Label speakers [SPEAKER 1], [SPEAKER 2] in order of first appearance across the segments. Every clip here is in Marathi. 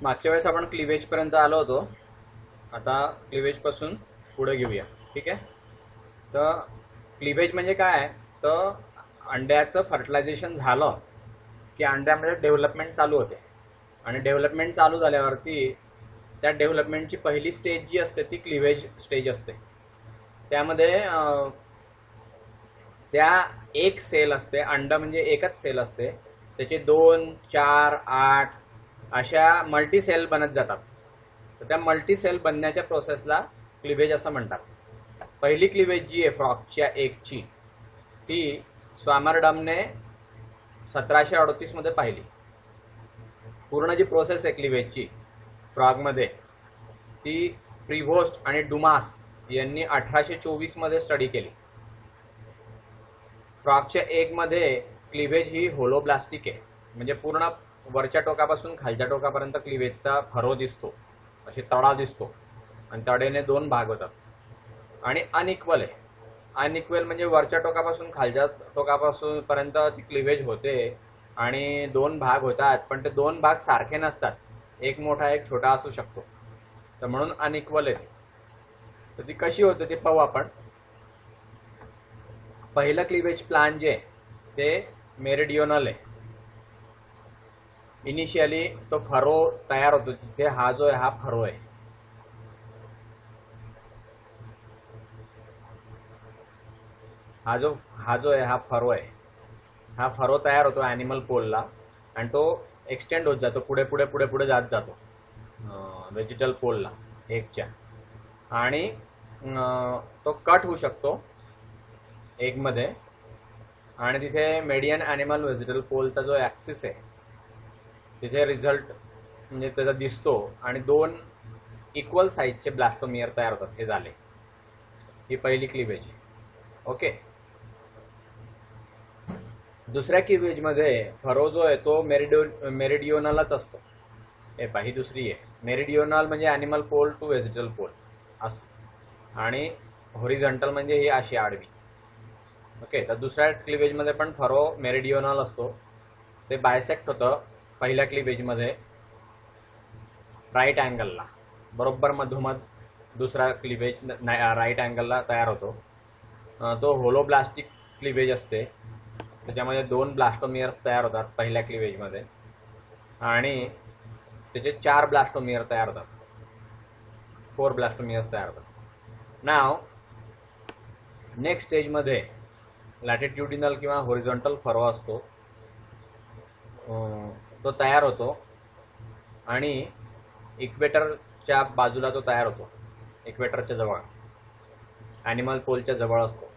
[SPEAKER 1] मागच्या वेळेस आपण क्लिवेज पर्यंत आलो होतो. आता क्लिवेज पासून पुढे घेऊया. ठीक आहे. तर क्लिवेज म्हणजे काय, तर अंड्याचं फर्टिलायझेशन झालं की अंड्यामध्ये डेव्हलपमेंट चालू होते आणि डेव्हलपमेंट चालू झाल्यावरती त्या डेव्हलपमेंटची पहिली स्टेज जी असते ती क्लिवेज स्टेज असते. त्यामध्ये त्या एक सेल असते, अंड म्हणजे एकच सेल असते, त्याचे 2, 4, 8 अशा मल्टी सेल बनत जातात. तर त्या मल्टी सेल बनण्याच्या प्रोसेसला क्लिवेज असं म्हणतात. पहिली क्लिवेज जी आहे फ्रॉगच्या एकची, ती स्वामरडमने 1738 मध्ये पाहिली. पूर्ण जी प्रोसेस आहे क्लिवेजची फ्रॉगमध्ये ती प्रिव्होस्ट आणि डुमास यांनी 1824 मध्ये स्टडी केली. फ्रॉगच्या एक मध्ये क्लिवेज ही होलोब्लास्टिक आहे, म्हणजे पूर्ण वरच्या टोकापासून खालच्या टोकापर्यंत क्लिवेजचा फरो दिसतो, अशी तडा दिसतो आणि तडेने 2 भाग होतात. आणि अनइक्वल आहे. अनइक्वल म्हणजे वरच्या टोकापासून खालच्या टोकापासून पर्यंत ती क्लिवेज होते आणि 2 भाग होतात, पण ते 2 भाग सारखे नसतात. एक मोठा एक छोटा असू शकतो, तर म्हणून अनइक्वल आहे. तर ती कशी होते ते पाहू आपण. पहिलं क्लिवेज प्लान जे ते मेरिडिओनल आहे. इनिशियली तो फरो तयार होतो तिथे. हा जो आहे हा फरो आहे. हा जो आहे हा फरो आहे. हा फरो तयार होतो ॲनिमल पोलला आणि तो एक्सटेंड होत जातो, पुढे पुढे पुढे पुढे जात जातो व्हेजिटल पोलला एगच्या. आणि तो कट होऊ शकतो एगमध्ये आणि तिथे मेडियन ॲनिमल व्हेजिटल पोलचा जो ॲक्सिस आहे तिथे रिझल्ट म्हणजे त्याचा दिसतो आणि 2 इक्वल साईजचे ब्लास्टोमियर तयार होतात. हे झाले, ही पहिली क्लिवेज. ओके. दुसऱ्या क्लिवेजमध्ये फरो जो आहे तो मेरिडिओनलच असतो. हे पहा, ही दुसरी आहे. मेरिडिओनल म्हणजे animal pole to vegetal pole असं, आणि हॉरिझॉन्टल म्हणजे ही अशी आडवी. ओके. तर दुसऱ्या क्लिवेजमध्ये पण फरो मेरिडिओनल असतो. ते बायसेक्ट होतं पहिल्या क्लिवेजमध्ये राईट अँगलला, बरोबर मधोमध दुसरा क्लिवेज राईट अँगलला तयार होतो. तो होलोब्लास्टिक क्लिवेज असते. त्याच्यामध्ये 2 ब्लास्टोमियर्स तयार होतात पहिल्या क्लिवेजमध्ये आणि त्याचे 4 ब्लास्टोमियर तयार होतात, 4 ब्लास्टोमियर्स तयार होतात. नाव नेक्स्ट स्टेजमध्ये लॅटिट्युडिनल किंवा हॉरिझॉन्टल फरो असतो, तो तयार होतो आणि इक्वेटरच्या बाजूला तो तयार होतो. इक्वेटरच्या जवळ, ॲनिमल पोलच्या जवळ असतो.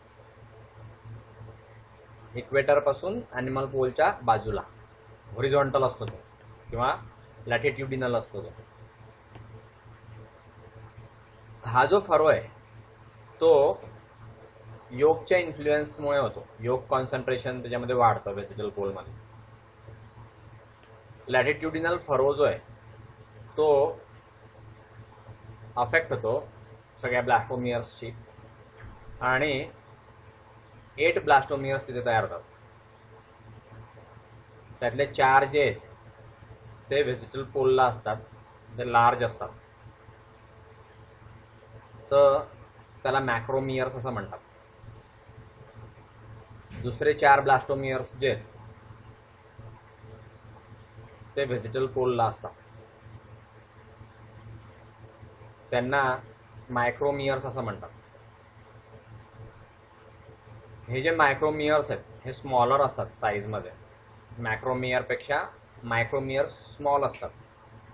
[SPEAKER 1] इक्वेटरपासून ॲनिमल पोलच्या बाजूला हॉरिझॉन्टल असतो तो किंवा लॅटिट्युडिनल असतो तो. हा जो फरो आहे तो योकच्या इन्फ्लुएन्समुळे होतो. योक कॉन्सन्ट्रेशन त्याच्यामध्ये वाढतं व्हेजिटल पोलमध्ये. लॅटिट्युडिनल फरो जो आहे तो अफेक्ट होतो सगळ्या ब्लास्टोमियर्सची आणि 8 ब्लास्टोमियर्स तिथे तयार होतात. त्यातले 4 जे आहेत ते व्हेजिटल पोलला असतात, ते लार्ज असतात, तर त्याला मॅक्रोमियर्स असं म्हणतात. दुसरे 4 ब्लास्टोमियर्स जे आहेत ते व्हेजिटल पोलला असतात, त्यांना मायक्रोमियर्स असं म्हणतात. हे जे मायक्रोमियर्स आहेत हे स्मॉलर असतात साईजमध्ये. मॅक्रोमियरपेक्षा मायक्रोमियर्स स्मॉल असतात.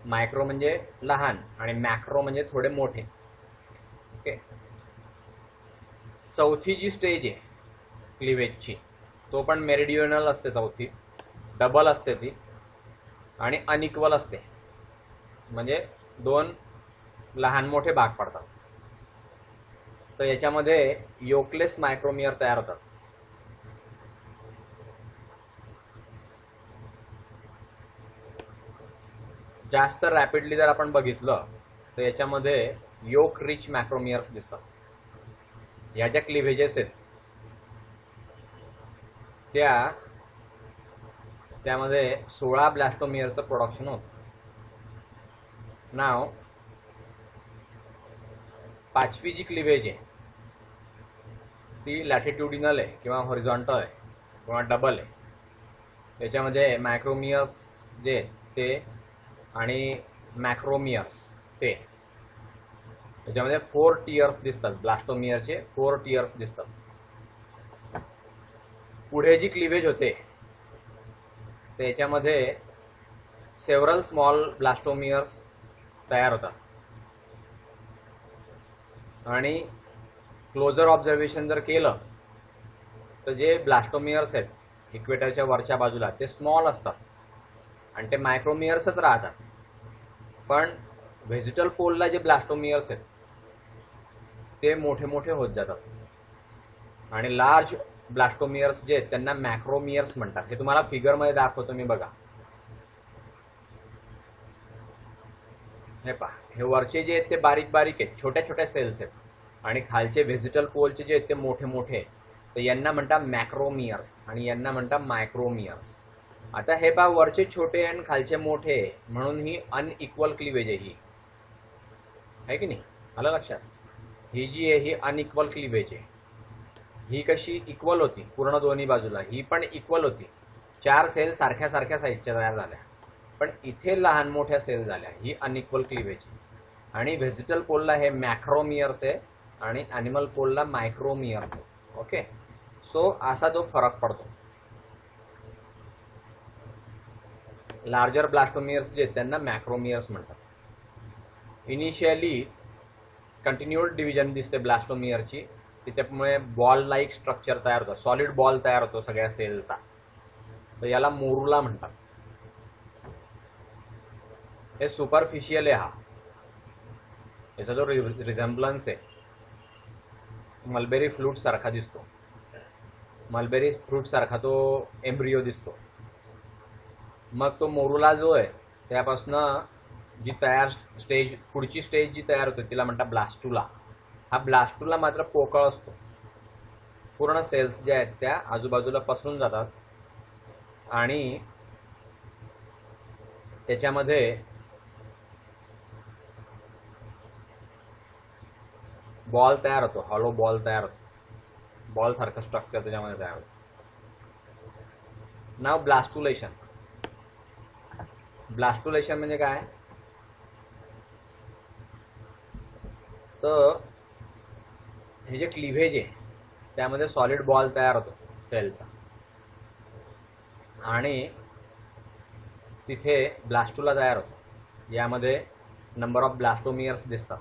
[SPEAKER 1] मायक्रो म्हणजे लहान आणि मॅक्रो म्हणजे थोडे मोठे. ओके. चौथी जी स्टेज आहे क्लिवेजची तो पण मेरिडिओनल असते. चौथी डबल असते ती आणि अनइक्वल असते, म्हणजे 2 लहान मोठे भाग पडतात. तर याच्यामध्ये योकलेस मायक्रोमियर तयार होतात. जास्त रॅपिडली जर आपण बघितलं तर याच्यामध्ये योक रिच मॅक्रोमियर्स दिसतात. या ज्या क्लिव्हेजेस आहेत त्यामध्ये 16 ब्लास्टोमियरचं प्रोडक्शन होतं. नाव पाचवी जी क्लिवेज आहे ती लॅटिट्युडिनल आहे किंवा हॉरिझॉन्टल आहे किंवा डबल आहे. त्याच्यामध्ये मायक्रोमियर्स जे आहेत ते आणि मॅक्रोमियर्स ते, त्याच्यामध्ये 4 टियर्स दिसतात. ब्लास्टोमियरचे 4 टियर्स दिसतात. पुढे जी क्लिवेज होते त्याच्यामध्ये सेव्हरल स्मॉल ब्लास्टोमियर्स तयार होतात. आणि क्लोजर ऑब्झर्वेशन जर केलं तर जे ब्लास्टोमियर्स आहेत इक्वेटरच्या वरच्या बाजूला ते स्मॉल असतात आणि ते मायक्रोमियर्सच राहतात. पण व्हेजिटल पोलला जे ब्लास्टोमियर्स आहेत ते मोठे मोठे होत जातात आणि लार्ज ब्लास्टोमियर्स जे आहेत त्यांना मॅक्रोमियर्स म्हणतात. हे तुम्हाला फिगरमध्ये दाखवतो मी, बघा. हे पहा, हे वरचे जे आहेत ते बारीक बारीक आहेत, छोट्या छोट्या सेल्स आहेत आणि खालचे व्हेजिटल पोलचे जे आहेत ते मोठे मोठे आहेत. तर यांना म्हणतात मॅक्रोमियर्स आणि यांना म्हणतात मायक्रोमियर्स. आता हे पहा, वरचे छोटे आणि खालचे मोठे म्हणून ही अनइक्वल क्लिवेज आहे. ही आहे की नाही, आलं लक्षात? ही जी आहे ही अनइक्वल क्लिवेज आहे. ही कशी इक्वल होती पूर्ण दोन्ही बाजूला, ही पण इक्वल होती. 4 सेल सारख्या सारख्या साईजच्या तयार झाल्या, पण इथे लहान मोठ्या सेल झाल्या. ही अनइक्वल क्लिवेज. आणि व्हेजिटल पोलला हे मॅक्रोमियर्स आहे आणि ॲनिमल पोलला मायक्रोमियर्स आहे. ओके, सो असा जो फरक पडतो. लार्जर ब्लास्टोमियर्स जे आहेत त्यांना मॅक्रोमियर्स म्हणतात. इनिशियली कंटिन्युअल डिव्हिजन दिसते ब्लास्टोमियरची, त्याच्यामुळे बॉल लाईक स्ट्रक्चर तयार होतं, सॉलिड बॉल तयार होतो सगळ्या सेलचा. तर याला मोरुला म्हणतात. हे सुपरफिशियल आहे. हा याचा जो रिझेम्बलन्स आहे मलबेरी फ्रूट सारखा दिसतो. मलबेरी फ्रूट सारखा तो एम्ब्रियो दिसतो. मग तो मोरुला जो आहे त्यापासनं जी तयार स्टेज, पुढची स्टेज जी तयार होते तिला म्हणतात ब्लास्टुला. हा ब्लास्टुला मात्र पोकळ असतो. पूर्ण सेल्स ज्या आहेत त्या आजूबाजूला पसरून जातात आणि त्याच्यामध्ये बॉल तयार होतो, हॉलो बॉल तयार होतो. बॉल सारखं स्ट्रक्चर त्याच्यामध्ये तयार होतं. नाव ब्लास्टुलेशन. ब्लास्टुलेशन म्हणजे काय? तर हे जे क्लिव्हेज आहे त्यामध्ये सॉलिड बॉल तयार होतो सेलचा आणि तिथे ब्लास्टुला तयार होतो. यामध्ये नंबर ऑफ ब्लास्टोमियर्स दिसतात.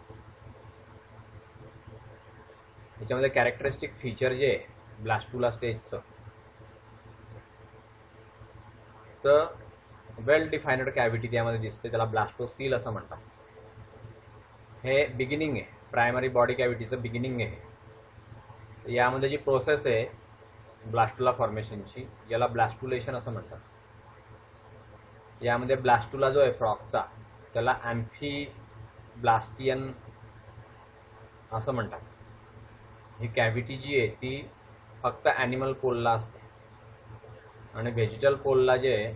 [SPEAKER 1] याच्यामध्ये कॅरेक्टरिस्टिक फीचर जे आहे ब्लास्टुला स्टेजचं, तर वेल डिफाइन्ड कॅव्हिटी त्यामध्ये दिसते, त्याला ब्लास्टोसील असं म्हणतात. हे बिगिनिंग आहे, प्रायमरी बॉडी कॅव्हिटीचं बिगिनिंग आहे. यामध्ये जी प्रोसेस आहे ब्लास्टुला फॉर्मेशनची याला ब्लास्टुलेशन असं म्हणतात. यामध्ये ब्लास्टुला जो आहे फ्रॉगचा त्याला ॲम्फी ब्लास्टियन असं म्हणतात. ही कॅव्हिटी जी आहे ती फक्त ॲनिमल पोलला असते आणि व्हेजिटल पोलला जे आहे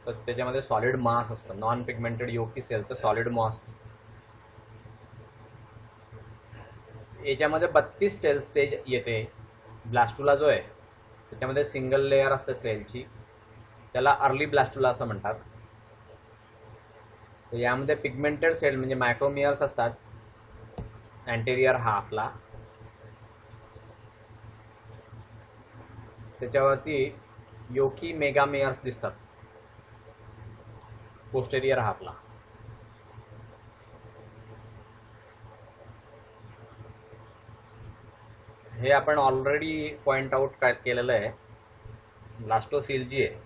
[SPEAKER 1] तर त्याच्यामध्ये सॉलिड मास असतं. नॉन पिगमेंटेड योकी सेलचं सॉलिड मास असतं. याच्यामध्ये 32 सेल स्टेज येते. ब्लास्टुला जो आहे त्याच्यामध्ये सिंगल लेअर असते सेलची, त्याला अर्ली ब्लास्टुला असं म्हणतात. तर यामध्ये पिगमेंटेड सेल म्हणजे मायक्रोमियर्स असतात अँटेरियर हाफला. त्याच्यावरती योकी मेगामेयर्स दिसतात पोस्टेरियर हाफला. हे आपण ऑलरेडी पॉइंट आउट केलेलं आहे. ब्लास्टोसील जी आहे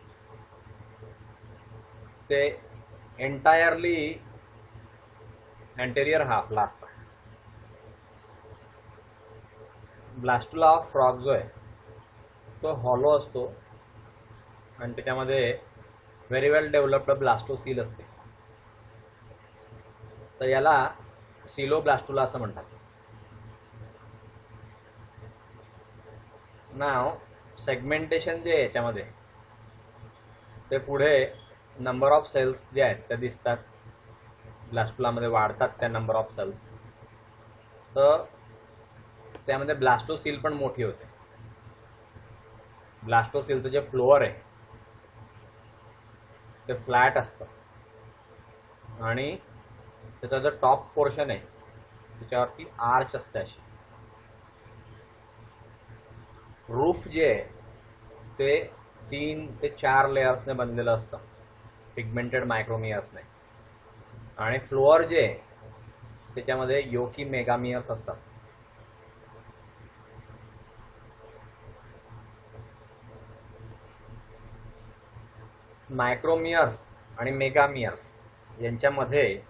[SPEAKER 1] ते एंटायरली अँटेरियर हाफला असतात. ब्लास्टुला ऑफ फ्रॉग जो आहे तो हॉलो असतो आणि त्याच्यामध्ये व्हेरी वेल डेव्हलप्ड ब्लास्टोसील असते. तर याला सिलोब्लास्टुला असं म्हणतात. नाव सेगमेंटेशन जे आहे याच्यामध्ये ते पुढे नंबर ऑफ सेल्स जे आहेत त्या दिसतात. ब्लास्टुलामध्ये वाढतात त्या नंबर ऑफ सेल्स, तर त्यामध्ये ब्लास्टोसील पण मोठी होते. ब्लास्टोसीलचं जे फ्लोअर आहे ते फ्लॅट असतं आणि त्याचा जो टॉप पोर्शन आहे त्याच्यावरती आर्च असते अशी. रूफ जे आहे ते 3 ते 4 लेयर्सने बनलेलं असतं पिगमेंटेड मायक्रोमियर्सने, आणि फ्लोअर जे आहे त्याच्यामध्ये योकी मेगामियर्स असतात. मायक्रोमियर्स आणि मेगामियर्स यांच्यामध्ये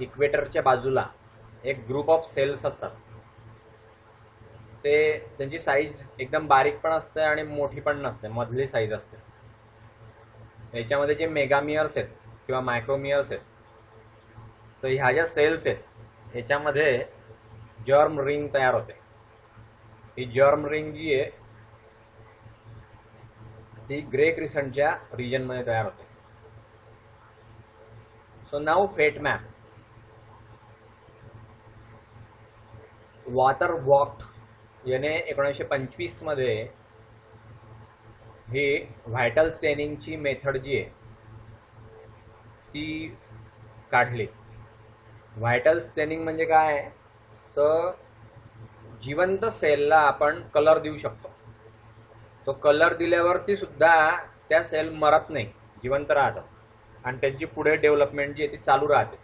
[SPEAKER 1] इक्वेटरच्या बाजूला एक ग्रुप ऑफ सेल्स असतात. ते त्यांची साईज एकदम बारीक पण असते आणि मोठी पण नसते, मधली साईज असते. याच्यामध्ये जे मेगामियर्स आहेत किंवा मायक्रोमियर्स आहेत, तर ह्या ज्या सेल्स आहेत ह्याच्यामध्ये जर्म रिंग तयार होते. ही जर्म रिंग जी आहे ती ग्रे क्रिसंटच्या रिजनमध्ये तयार होते. सो नाउ फेट मॅप. वॉटर वॉक्ट याने 1925 मध्ये ही व्हायटल स्टेनिंगची मेथड जी आहे ती काढली. व्हायटल स्टेनिंग म्हणजे काय, तर जिवंत सेलला आपण कलर देऊ शकतो. तो कलर दिल्यावरती सुद्धा त्या सेल मरत नाही, जिवंत राहतात आणि त्यांची पुढे डेव्हलपमेंट जी आहे ती चालू राहते.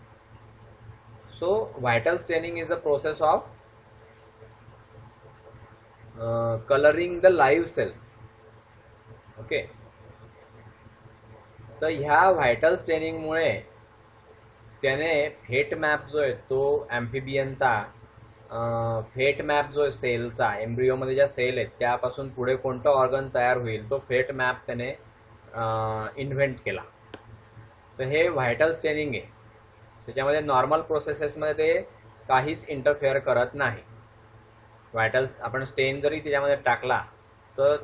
[SPEAKER 1] So vital staining is the process of colouring the live cells. Okay, तर ह्या व्हायटल स्टेनिंगमुळे त्याने फेट मॅप जो आहे तो ॲम्फिबियनचा फेट मॅप जो आहे सेलचा, एम्ब्रिओमध्ये ज्या सेल आहेत त्यापासून पुढे कोणतं ऑर्गन तयार होईल तो फेट मॅप त्याने इन्व्हेंट केला. तर हे व्हायटल स्टेनिंग आहे. त्याच्यामध्ये नॉर्मल प्रोसेसेसमध्ये ते काहीच इंटरफेअर करत नाही. व्हायटल्स आपण स्टेन जरी त्याच्यामध्ये टाकला तर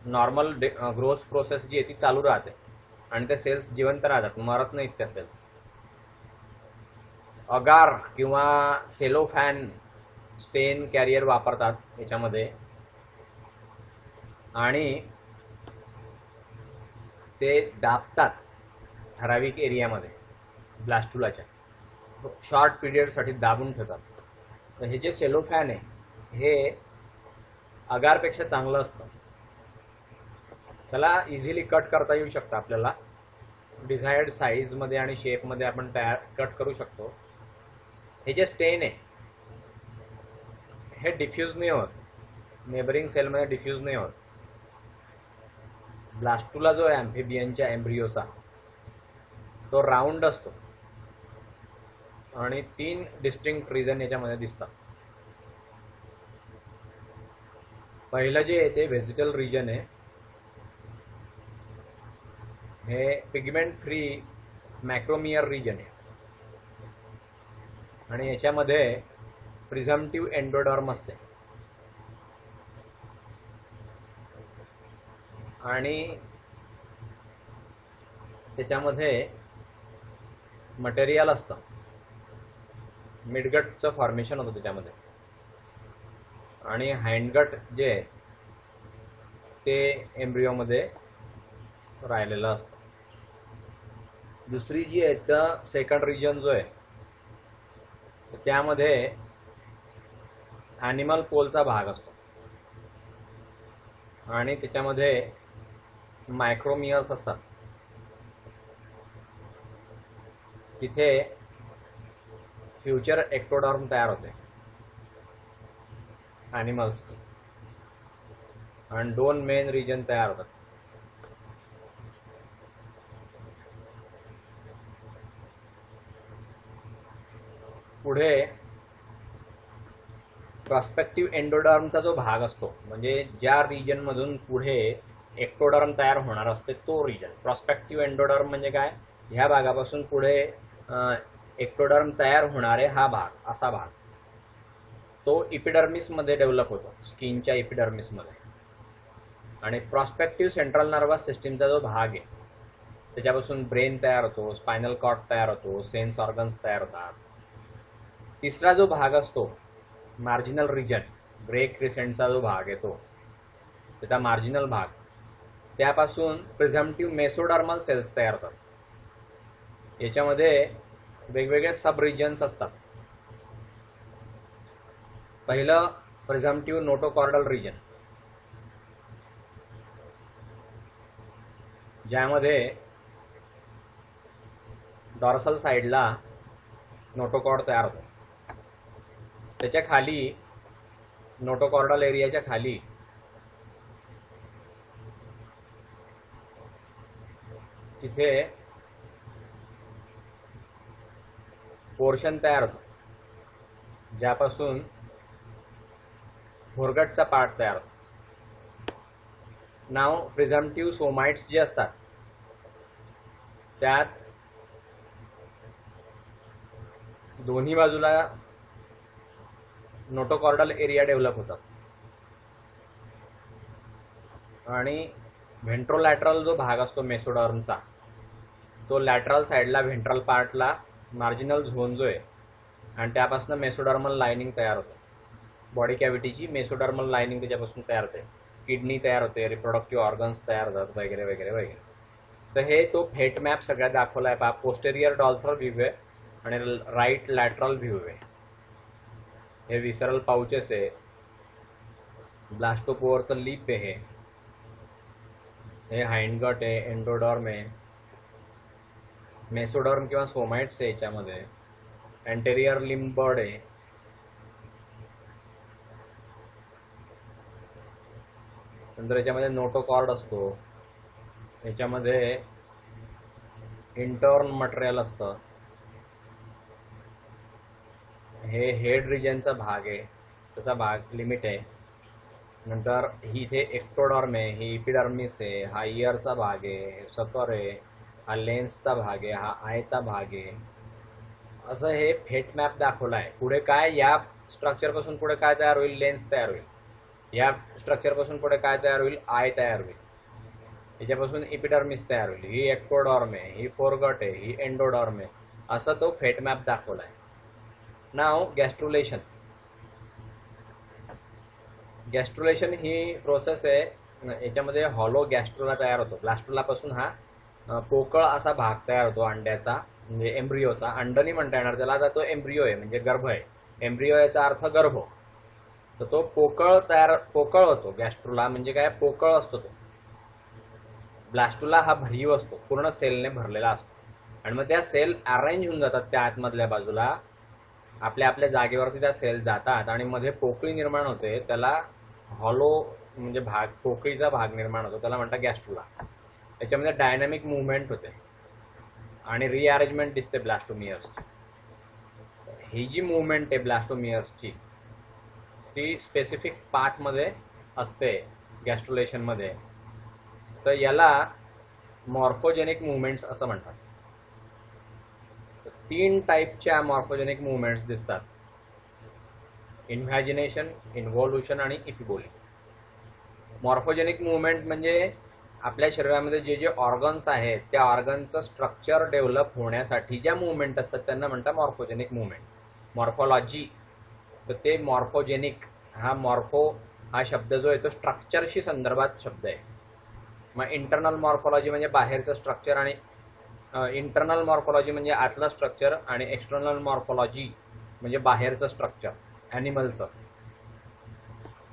[SPEAKER 1] नॉर्मल ग्रोथ प्रोसेस जी आहे ती चालू राहते आणि त्या सेल्स जिवंत राहतात, मरत नाहीत त्या सेल्स. अगार किंवा सेलोफॅन स्टेन कॅरियर वापरतात याच्यामध्ये आणि ते दाबतात ठराविक एरियामध्ये ब्लास्टुलाच्या, शॉर्ट पिरियडसाठी दाबून ठेवतात. तर हे जे सेलोफॅन आहे हे अगारपेक्षा चांगलं असतं. त्याला इझिली कट करता येऊ शकतं, आपल्याला डिझायर्ड साईजमध्ये आणि शेपमध्ये आपण कट करू शकतो. हे जे स्टेन आहे हे डिफ्यूज नाही होत, नेबरिंग सेलमध्ये डिफ्यूज नाही होत. ब्लास्टुला जो आहे ॲम्फिबियनच्या एम्ब्रिओचा तो राऊंड असतो आणि 3 डिस्टिंक्ट रिजन याच्यामध्ये दिसतात. पहिलं जे आहे ते व्हेजिटल रिजन आहे. हे पिगमेंट फ्री मॅक्रोमियर रिजन आहे आणि याच्यामध्ये प्रिझम्प्टिव्ह एंडोडर्म असते आणि त्याच्यामध्ये मटेरियल असतं, मिडगटचं फॉर्मेशन होतं त्याच्यामध्ये, आणि हँडगट जे आहे ते एम्ब्रिओमध्ये राहिलेलं असतं. दुसरी जी आहे त्याचा सेकंड रिजन जो आहे त्यामध्ये ॲनिमल पोलचा भाग असतो आणि त्याच्यामध्ये मायक्रोमियर्स असतात. तिथे फ्युचर एक्टोडर्म तयार होते ॲनिमल्सची आणि 2 मेन रिजन तयार होतात. पुढे प्रॉस्पेक्टिव्ह एंडोडर्मचा जो भाग असतो, म्हणजे ज्या रिजनमधून पुढे एक्टोडर्म तयार होणार असते तो रिजन. प्रॉस्पेक्टिव्ह एंडोडर्म म्हणजे काय, ह्या भागापासून पुढे एक्टोडर्म तयार होणारे हा भाग, असा भाग तो इपिडर्मिसमध्ये डेव्हलप होतो, स्किनच्या इपिडर्मिसमध्ये. आणि प्रॉस्पेक्टिव्ह सेंट्रल नर्वस सिस्टीमचा जो भाग आहे त्याच्यापासून ब्रेन तयार होतो, स्पायनल कॉर्ड तयार होतो, सेन्स ऑर्गन्स तयार होतात. तिसरा जो भाग असतो मार्जिनल रिजन, ग्रे क्रिसेंटचा जो भाग येतो त्याचा मार्जिनल भाग, त्यापासून प्रिझम्प्टिव्ह मेसोडर्मल सेल्स तयार होतात. याच्यामध्ये वेगवेगळे सब रिजन्स असतात. पहिलं प्रिझम्प्टिव्ह नोटोकॉर्डल रिजन, ज्यामध्ये डॉर्सल साईडला नोटोकॉर्ड तयार होतो. त्याच्या खाली नोटोकॉर्डल एरियाच्या खाली तिथे पोर्शन तयार होतो, ज्यापासून घोरगटचा पार्ट तयार होतो. नाव प्रिझम्प्टिव्ह सोमाइट्स जे असतात त्यात दोन्ही बाजूला नोटोकॉर्डल एरिया डेव्हलप होतात आणि व्हेंट्रोलॅटरल जो भाग असतो मेसोडर्मचा, तो लॅटरल साईडला व्हेंट्रल पार्टला मार्जिनल झोन जो आहे आणि त्यापासून मेसोडर्मल लायनिंग तयार होते. बॉडी कॅव्हिटीची मेसोडर्मल लायनिंग त्याच्यापासून तयार होते. किडनी तयार होते, रिप्रोडक्टिव्ह ऑर्गन्स तयार होतात वगैरे वगैरे वगैरे. तर हे तो फेट मॅप सगळ्यात दाखवला आहे पहा. पोस्टेरियर डॉर्सल व्ह्यू आहे आणि राईट लॅटरल व्ह्यू आहे. हे विसरल पाउचेस आहे, ब्लास्टोपोअरचं लिप आहे, हे हाइंडगट आहे, एंडोडर्म आहे, मेसोडर्म किंवा सोमाइट्स आहे याच्यामध्ये, एंटेरियर लिम्ब बर्ड आहे, नंतर याच्यामध्ये नोटोकॉर्ड असतो, याच्यामध्ये इंटर्न मटेरियल असतं, हे हेड रिजनचा भाग आहे, त्याचा भाग लिमिट आहे. नंतर ही इथे एक्टोडर्म आहे, ही इपिडर्मिस आहे, हा इयरचा भाग आहे, सकर आहे, हा लेन्सचा भाग आहे, हा आयचा भाग आहे. असं हे फेट मॅप दाखवला आहे. पुढे काय, या स्ट्रक्चरपासून पुढे काय तयार होईल, लेन्स तयार होईल. या स्ट्रक्चरपासून पुढे काय तयार होईल, आय तयार होईल. याच्यापासून इपिडर्मिस तयार होईल, ही एक्टोडर्म आहे, ही फोरगट आहे, ही एंडोडर्म आहे. असं तो फेट मॅप दाखवला आहे. नाव गॅस्ट्रुलेशन. गॅस्ट्रुलेशन ही प्रोसेस आहे, याच्यामध्ये हॉलो गॅस्ट्रुला तयार होतो. ब्लास्टुलापासून हा पोकळ असा भाग तयार होतो अंड्याचा, म्हणजे एम्ब्रिओचा. अंड नाही म्हणता येणार त्याला, आता तो एम्ब्रिओ आहे म्हणजे गर्भ आहे. एम्ब्रिओ याचा अर्थ गर्भ. तर तो पोकळ होतो. गॅस्ट्रुला म्हणजे काय, पोकळ असतो तो. ब्लास्टुला हा भरीव असतो, पूर्ण सेलने भरलेला असतो. आणि मग त्या सेल अरेंज होऊन जातात त्या आतमधल्या बाजूला, आपल्या आपल्या जागेवरती त्या सेल जातात आणि मध्ये पोकळी निर्माण होते, त्याला हॉलो म्हणजे भाग, पोकळीचा भाग निर्माण होतो, त्याला म्हणतात गॅस्ट्रुला. त्याच्यामध्ये डायनॅमिक मुवमेंट होते आणि रिअरेंजमेंट दिसते ब्लास्टोमियर्सची. ही जी मुवमेंट आहे ब्लास्टोमियर्सची ती स्पेसिफिक पाथमध्ये असते गॅस्ट्रुलेशनमध्ये. तर याला मॉर्फोजेनिक मुवमेंट्स असं म्हणतात. 3 टाईपच्या मॉर्फोजेनिक मुवमेंट्स दिसतात, इन्व्हॅजिनेशन, इन्व्होल्युशन आणि इपिबोली. मॉर्फोजेनिक मुवमेंट म्हणजे आपल्या शरीरामध्ये जे जे ऑर्गन्स आहेत त्या ऑर्गनचं स्ट्रक्चर डेव्हलप होण्यासाठी ज्या मुवमेंट असतात त्यांना म्हणतात मॉर्फोजेनिक मुवमेंट. मॉर्फोलॉजी, तर ते मॉर्फोजेनिक, मॉर्फो हा शब्द जो आहे तो स्ट्रक्चरशी संदर्भात शब्द आहे. मग इंटरनल मॉर्फोलॉजी म्हणजे बाहेरचं स्ट्रक्चर, आणि इंटरनल मॉर्फोलॉजी म्हणजे आतलं स्ट्रक्चर, आणि एक्सटर्नल मॉर्फोलॉजी म्हणजे बाहेरचं स्ट्रक्चर ॲनिमलचं.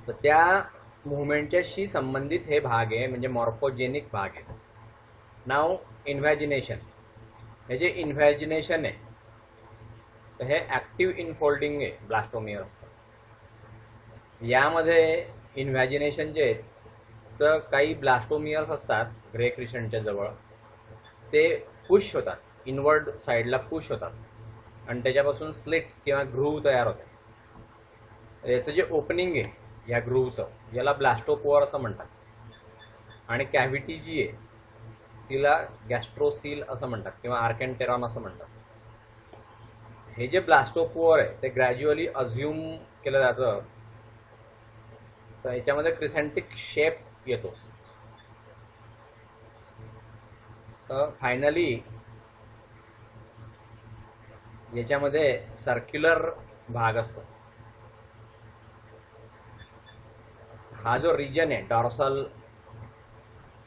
[SPEAKER 1] तर त्या मुवमेंटच्याशी संबंधित हे भाग आहे, म्हणजे मॉर्फोजेनिक भाग आहे. नाव इन्व्हॅजिनेशन. हे जे इन्व्हॅजिनेशन आहे तर हे ॲक्टिव्ह इनफोल्डिंग आहे ब्लास्टोमियर्सचं. यामध्ये इन्व्हॅजिनेशन जे आहेत तर काही ब्लास्टोमियर्स असतात ग्रे क्रिसेंटच्या जवळ, ते पुश होतात, इनवर्ड साईडला पुश होतात आणि त्याच्यापासून स्लिट किंवा ग्रूव्ह तयार होते. याचं जे ओपनिंग आहे या ग्रूव्हचं, याला ब्लास्टोपोअर असं म्हणतात. आणि कॅव्हिटी जी आहे तिला गॅस्ट्रोसील असं म्हणतात किंवा आर्केंटेरॉन असं म्हणतात. हे जे ब्लास्टोपोअर आहे ते ग्रॅज्युअली अझ्युम केलं जातं, तर याच्यामध्ये क्रिसेंटिक शेप येतो. फायनली याच्यामध्ये सर्क्युलर भाग असतो. हा जो रिजन आहे डॉर्सल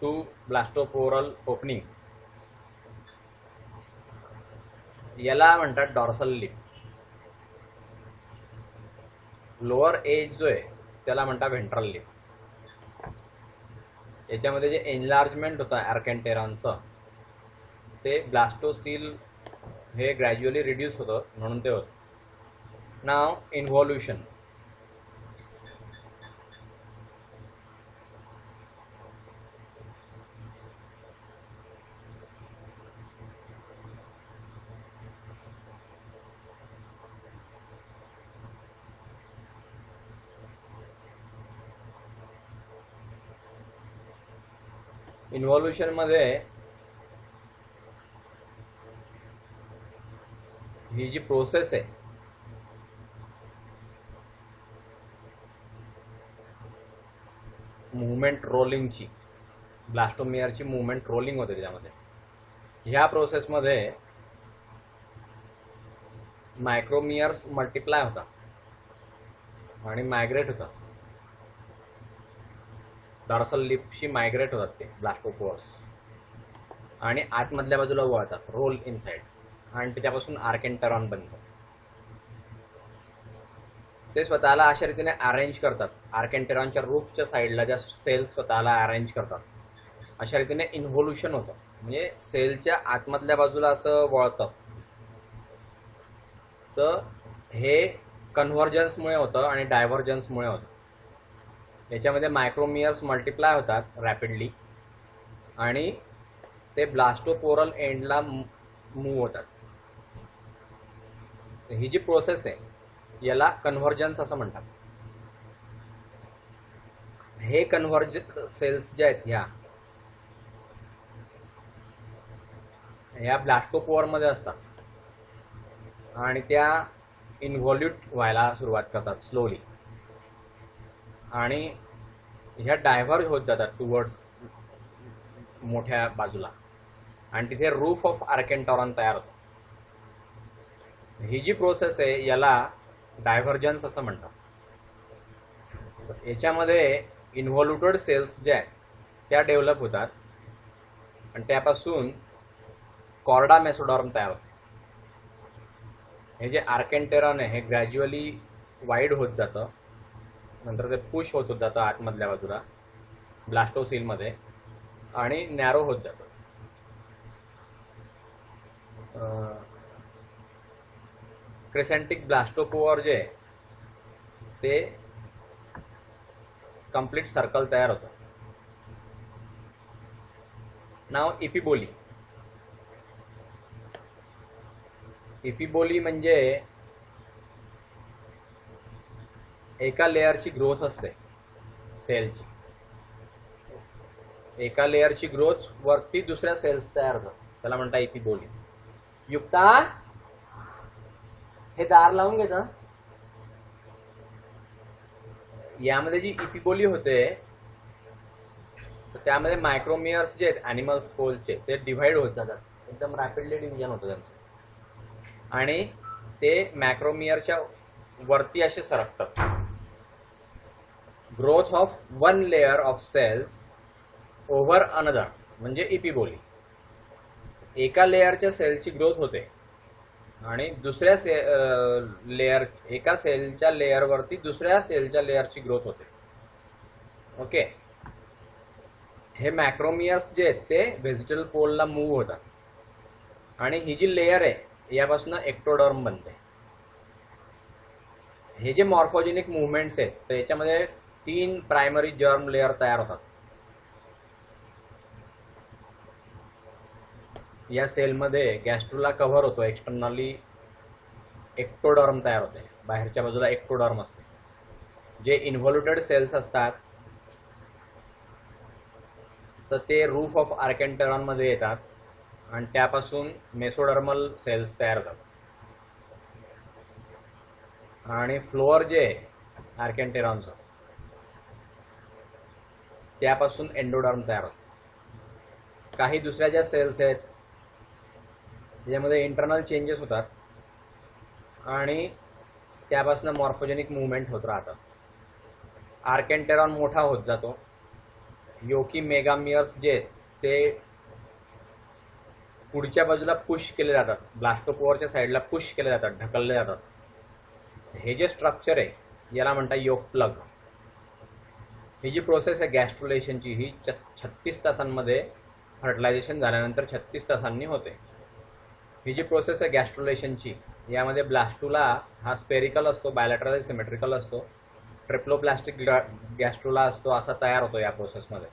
[SPEAKER 1] टू ब्लास्टोपोरल ओपनिंग, याला म्हणतात डॉर्सल लिप. लोअर एज जो आहे त्याला म्हणतात व्हेंट्रल लिप. याच्यामध्ये जे एनलार्जमेंट होतं आर्केंटेरॉनचं ते ब्लास्टोसील हे ग्रॅज्युअली रिड्यूस होतं म्हणून ते होतं. नाव इन्व्हॉल्युशन. इन्व्हॉल्युशन मध्ये ही जी प्रोसेस आहे मूवमेंट रोलिंगची, ब्लास्टोमियरची मूवमेंट रोलिंग होते त्याच्यामध्ये. ह्या प्रोसेसमध्ये मायक्रोमियर्स मल्टिप्लाय होता आणि मायग्रेट होता. डॉर्सल लिपशी मायग्रेट होतात ते ब्लास्टोपोर्स आणि आतमधल्या बाजूला वळतात, रोल इनसाइड, आणि त्याच्यापासून आर्केंटेरॉन बनतं. ते स्वतःला अशा रीतीने अरेंज करतात, आर्केंटेरॉनच्या रूफच्या साईडला ज्या सेल्स स्वतःला अरेंज करतात अशा रीतीने इन्व्हॉल्युशन होतं. म्हणजे सेलच्या आतमधल्या बाजूला असं वळतं. तर हे कन्व्हर्जन्समुळे होतं आणि डायव्हर्जन्समुळे होतं. याच्यामध्ये मायक्रोमियर्स मल्टिप्लाय होतात रॅपिडली आणि ते ब्लास्टोपोरल एंडला मूव्ह होतात. ही जी प्रोसेस आहे याला कन्व्हर्जन्स असं म्हणतात. हे कन्व्हर्ज सेल्स जे आहेत ह्या ब्लास्टोपोरमध्ये असतात आणि त्या इन्व्हॉल्यूट व्हायला सुरुवात करतात स्लोली आणि ह्या डायव्हर्ज होत जातात टुवर्ड्स मोठ्या बाजूला आणि तिथे रूफ ऑफ आर्केंटेरॉन तयार होतं. ही जी प्रोसेस आहे याला डायव्हर्जन्स असं म्हणतात. याच्यामध्ये इन्व्हॉल्युटेड सेल्स ज्या आहेत त्या डेव्हलप होतात आणि त्यापासून कॉर्डा मेसोडॉर्म तयार होतं. हे जे आर्केंटेरॉन आहे हे ग्रॅज्युअली वाईड होत जातं, नंतर ते पुश होत जातं आतमधल्या बाजूला ब्लास्टोसीलमध्ये आणि नॅरो होत जातं. क्रेसेंटिक ब्लास्टोपोर जे आहे ते कंप्लीट सर्कल तयार होतं. नाव इपिबोली. इपिबोली म्हणजे एका लेअरची ग्रोथ असते सेलची. एका लेअरची ग्रोथ वरती दुसऱ्या सेल्स तयार होतात, त्याला म्हणतात इपिबोली. युक्ता हे दार लावून घेत. यामध्ये जी इपिबोली होते त्यामध्ये मायक्रोमियर्स जे आहेत ॲनिमल स्पोलचे ते डिव्हाइड होत जातात, एकदम रॅपिडली डिव्हिजन होतं त्यांचं आणि ते मॅक्रोमियरच्या वरती असे सरकतात. Growth of one layer of cells over another म्हणजे इपिबोली. एका लेअरच्या सेलची ग्रोथ होते आणि दुसऱ्या लेअर एका सेलच्या लेअरवरती दुसऱ्या सेलच्या लेअरची ग्रोथ होते. ओके. हे मॅक्रोमियर्स जे आहेत ते व्हेजिटल पोलला मूव्ह होतात आणि ही जी लेअर आहे यापासून एक्टोडर्म बनते. हे जे मॉर्फोजेनिक मुवमेंट्स आहेत तर याच्यामध्ये 3 प्रायमरी जर्म लेअर तयार होतात. या सेलमध्ये गॅस्ट्रोला कव्हर होतो, एक्सटर्नली एक्टोडर्म तयार होते, बाहेरच्या बाजूला एक्टोडर्म असते. जे इन्व्हॉल्युटेड सेल्स असतात तर ते रूफ ऑफ आर्केंटेरॉन मध्ये येतात आणि त्यापासून मेसोडर्मल सेल्स तयार होतात आणि फ्लोअर जे आर्केंटेरॉनचं त्यापासून एंडोडर्म तयार होतं. काही दुसऱ्या ज्या सेल्स आहेत ज्यामध्ये इंटरनल चेंजेस होतात आणि त्यापासून मॉर्फोजेनिक मुवमेंट होत राहतात. आर्केंटेरॉन मोठा होत जातो. योकी मेगामियर्स जे ते पुढच्या बाजूला पुश केले जातात, ब्लास्टोपोअरच्या साईडला पुश केले जातात, ढकलले जातात. हे जे स्ट्रक्चर आहे याला म्हणतात योक प्लग. ही जी प्रोसेस आहे गॅस्ट्रुलेशनची ही 36 तासांमध्ये फर्टिलायझेशन झाल्यानंतर 36 तासांनी होते. ही जी प्रोसेस आहे गॅस्ट्रुलेशनची यामध्ये ब्लास्टुला हा स्पेरिकल असतो, बायलॅटरल सिमेट्रिकल असतो, ट्रिप्लोप्लास्टिक गॅस्ट्रुला असतो, असा तयार होतो या प्रोसेसमध्ये.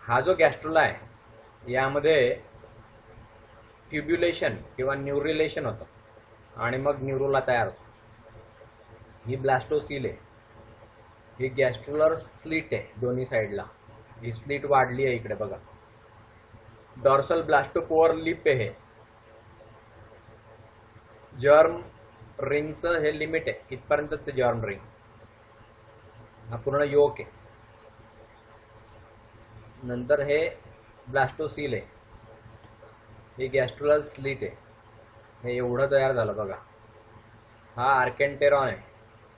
[SPEAKER 1] हा जो गॅस्ट्रुला आहे यामध्ये ट्युब्युलेशन किंवा न्यूरिलेशन होतं आणि मग न्यूरोला तयार होतो. ही ब्लास्टोसील आहे. ही गॅस्ट्रुलर स्लिट आहे दोन्ही साईडला. ही स्लिट वाढली आहे इकडे बघा. डॉर्सल ब्लास्टोपोअर लिप आहे. जर्म रिंगचं हे लिमिट आहे, इथपर्यंतच जर्म रिंग. हा पूर्ण योक आहे. नंतर हे ब्लास्टोसील आहे. हे गॅस्ट्रुलर स्लिट आहे. हे एवढं तयार झालं बघा. हा आर्केंटेरॉन आहे,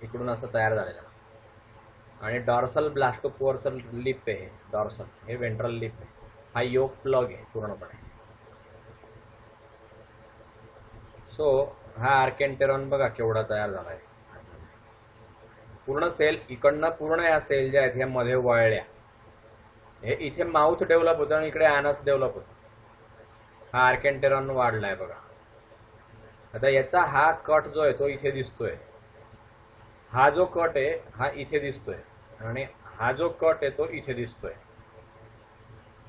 [SPEAKER 1] इकडून असं तयार झालेलं. आणि डॉर्सल ब्लास्टोपोअरचं लिप आहे. डॉर्सल हे वेंट्रल लिप आहे. हा योक प्लग आहे पूर्णपणे. सो हा आर्केंटेरॉन बघा केवढा तयार झाला आहे. पूर्ण सेल इकडनं पूर्ण या सेल ज्या आहेत ह्या मध्ये वळल्या. हे इथे माउथ डेव्हलप होतं आणि इकडे ॲनस डेव्हलप होतं. हा आर्केंटेरॉन वाढला आहे बघा. आता याचा हा कट जो आहे तो इथे दिसतोय. हा जो कट आहे हा इथे दिसतोय आणि हा जो कट आहे तो इथे दिसतोय.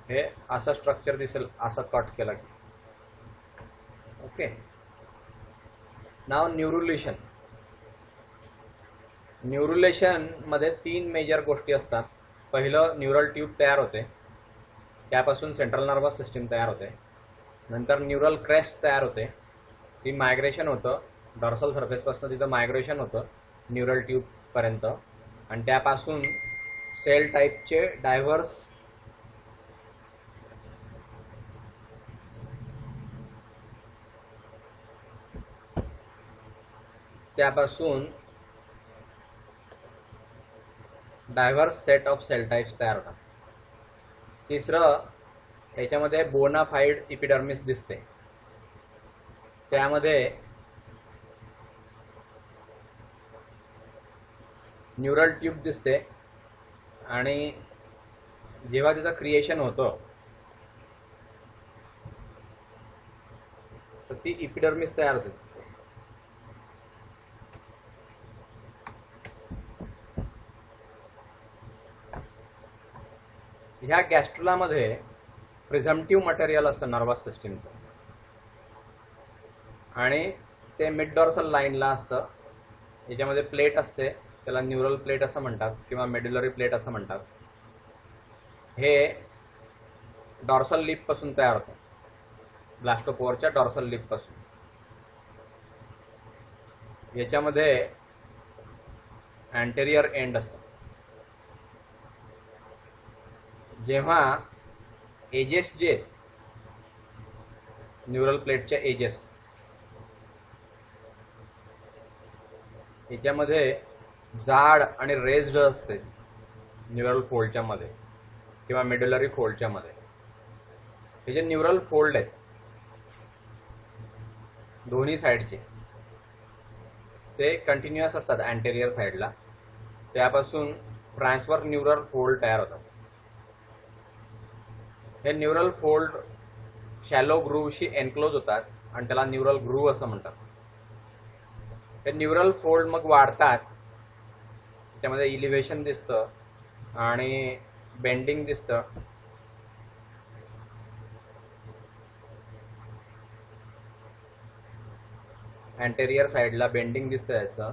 [SPEAKER 1] हे असं स्ट्रक्चर दिसेल असं कट केलं की. ओके. नाव न्यूरुलेशन. न्यूरुलेशन मध्ये 3 मेजर गोष्टी असतात. पहिलं न्यूरल ट्यूब तयार होते, त्यापासून सेंट्रल नर्वस सिस्टीम तयार होते. नंतर न्यूरल क्रेस्ट तयार होते. ती मायग्रेशन होतं डॉर्सल सरफेसपासून, तिचं मायग्रेशन होतं न्यूरल ट्यूबपर्यंत आणि त्यापासून सेल टाईपचे diverse set of cell types तयार होतात. तिसरं याच्यामध्ये बोनाफाईड इपिडर्मिस दिसते. त्यामध्ये न्यूरल ट्यूब दिसते आणि जेव्हा त्याचं क्रिएशन होतं तर ती इपिडर्मिस तयार होते. ह्या गॅस्ट्रुलामध्ये प्रिझम्प्टिव्ह मटेरियल असतं नर्वस सिस्टीमचं आणि ते मिड डॉर्सल लाईनला असतं. याच्यामध्ये प्लेट असते, त्याला न्यूरल प्लेट असं म्हणतात किंवा मेड्युलरी प्लेट असं म्हणतात. हे डॉर्सल लिपपासून तयार होतं, ब्लास्टोपोअरच्या डॉर्सल लिपपासून. याच्यामध्ये अँटेरियर एंड असतो. जेव्हा एजेस जे न्यूरल प्लेटच्या एजेस याच्यामध्ये जाड आणि रेज्ड असते न्यूरल फोल्डच्या मध्ये किंवा मेड्युलरी फोल्डच्या मध्ये. हे जे न्यूरल फोल्ड आहेत दोन्ही साईडचे ते कंटिन्युअस असतात अँटेरियर साईडला. त्यापासून ट्रान्सफर न्यूरल फोल्ड तयार होतात. हे न्यूरल फोल्ड शॅलो ग्रूवशी एनक्लोज होतात आणि त्याला न्यूरल ग्रूव असं म्हणतात. हे न्यूरल फोल्ड मग वाढतात. त्यामध्ये इलिव्हेशन दिसतं आणि बेंडिंग दिसतं. अँटेरियर साईडला बेंडिंग दिसतं याचं,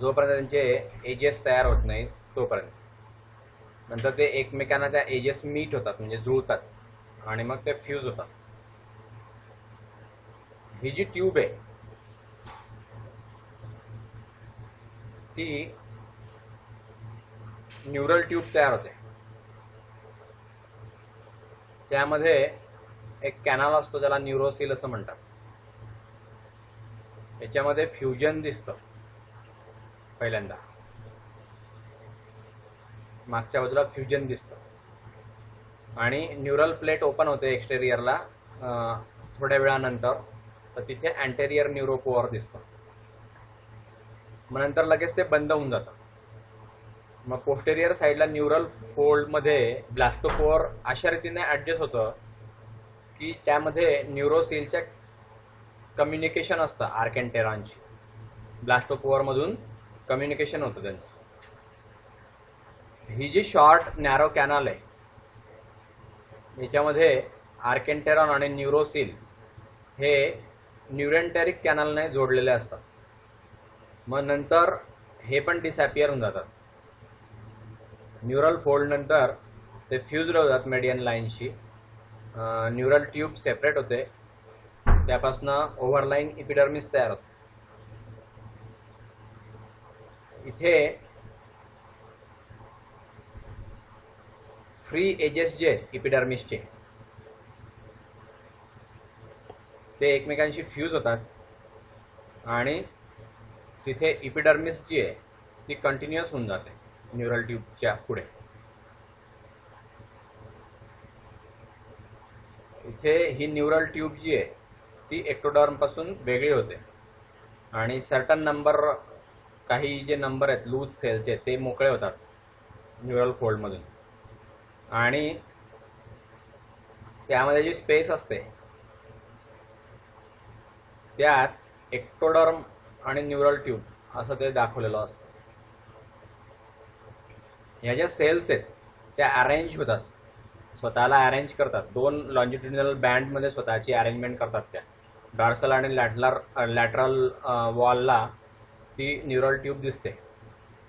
[SPEAKER 1] जोपर्यंत त्यांचे एजेस तयार होत नाही तोपर्यंत. नंतर ते एकमेकांना त्या एजेस मीट होतात म्हणजे जुळतात आणि मग ते फ्यूज होतात. ही जी ट्यूब आहे ती न्यूरल ट्यूब तयार होते. त्यामध्ये एक कॅनल असतो, त्याला न्यूरोसील असं म्हणतात. याच्यामध्ये फ्युजन दिसतं पहिल्यांदा, मागच्या बाजूला फ्युजन दिसतं आणि न्यूरल प्लेट ओपन होते एक्सटेरियरला थोड्या वेळानंतर. तर तिथे अँटेरियर न्यूरोकोअर दिसतं. मग नंतर लगेच ते बंद होऊन जातं. मग पोस्टेरियर साईडला न्यूरल फोल्डमध्ये ब्लास्टोकोअर अशा रीतीने ॲडजस्ट होतं की त्यामध्ये न्यूरोसीलच्या कम्युनिकेशन असतं आर्केंटेरॉनची. ब्लास्टोकोअरमधून कम्युनिकेशन होतं त्यांचं. ही जी शॉर्ट नॅरो कॅनल आहे याच्यामध्ये आर्केंटेरॉन आणि न्यूरोसील हे न्यूरेंटेरिक कॅनलने जोडलेले असतात. मग नंतर हे पण डिसॅपियर होऊन जातात. न्यूरल फोल्ड नंतर ते फ्यूज्ड होतात मेडियन लाईनशी. न्यूरल ट्यूब सेपरेट होते, त्यापासनं ओव्हरलाईंग इपिडर्मिस तयार होते. इथे फ्री एजेस जे आहेत इपिडर्मिसचे ते एकमेकांशी फ्यूज होतात आणि तिथे इपिडर्मिस जी आहे ती कंटिन्युअस होऊन जाते न्यूरल ट्यूबच्या पुढे. इथे ही न्यूरल ट्यूब जी आहे ती एक्टोडर्मपासून वेगळी होते आणि सर्टन नंबर, काही जे नंबर आहेत लूज सेलचे ते मोकळे होतात न्यूरल फोल्डमधून. आणि त्यामध्ये जी स्पेस असते त्यात एक्टोडर्म आणि न्यूरल ट्यूब असं ते दाखवलेलं असतं. ह्या ज्या सेल्स आहेत त्या अरेंज होतात, स्वतःला अरेंज करतात. दोन लॉन्जिट्युडिनल बँडमध्ये स्वतःची अरेंजमेंट करतात. त्या डॉर्सल आणि लॅटरल वॉलला ती न्यूरल ट्यूब दिसते.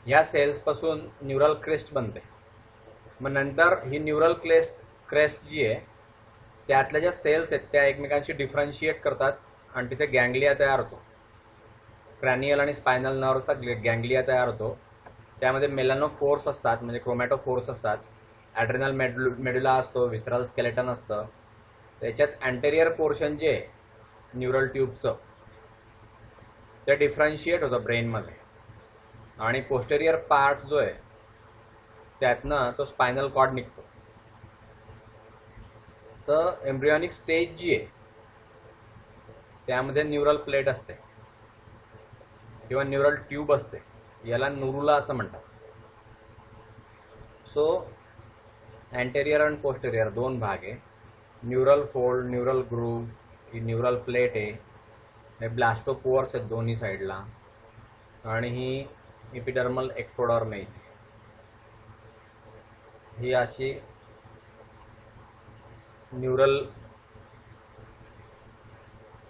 [SPEAKER 1] ह्या सेल्सपासून न्यूरल क्रेस्ट बनते. मग नंतर ही न्यूरल क्रेस्ट जी आहे त्यातल्या ज्या सेल्स आहेत त्या एकमेकांशी डिफरन्शिएट करतात आणि तिथे गँग्लिया तयार होतो. क्रॅनियल आणि स्पायनल नर्वचा गँग्लिया तयार होतो. त्यामध्ये मेलानोफोर्स असतात, म्हणजे क्रोमॅटोफोर्स असतात. ॲड्रेनल मेडुला असतो, विसरल स्केलेटन असतं. त्याच्यात अँटेरियर पोर्शन जे आहे न्यूरल ट्यूबचं ते डिफरन्शिएट होतं ब्रेनमध्ये आणि पोस्टेरियर पार्ट जो आहे त्यातनं तो स्पायनल कॉर्ड निघतो. तर एम्ब्रियॉनिक स्टेज जी आहे त्यामध्ये न्यूरल प्लेट असते किंवा न्यूरल ट्यूब असते, याला नुरुला असं म्हणतात. सो अँटेरियर आणि पोस्टेरियर दोन भाग आहे. न्यूरल फोल्ड, न्यूरल ग्रूव्ह, ही न्यूरल प्लेट आहे, ब्लास्टोपोअर्स आहेत दोन्ही साईडला आणि ही इपिडर्मल एक्टोडर्म आहे. ही अशी न्यूरल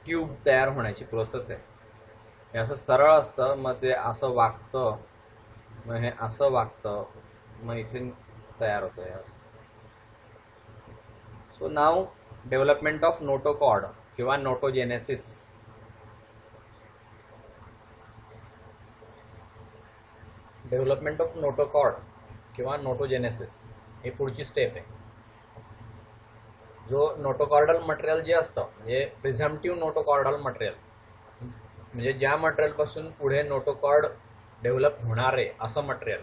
[SPEAKER 1] ट्यूब तयार होण्याची प्रोसेस आहे. हे असं सरळ असतं, मग ते असं वागतं, मग हे असं वागतं, मग इथे तयार होतं हे असं. सो नाव डेव्हलपमेंट ऑफ नोटोकॉर्ड किंवा नोटोजेनेसिस. डेव्हलपमेंट ऑफ नोटोकॉर्ड किंवा नोटोजेनेसिस ही पुढची स्टेप आहे. जो नोटोकॉर्डल मटेरियल जे असतं म्हणजे प्रिझम्प्टिव्ह नोटोकॉर्डल मटेरियल, म्हणजे ज्या मटेरियलपासून पुढे नोटोकॉर्ड डेव्हलप होणार आहे असं मटेरियल,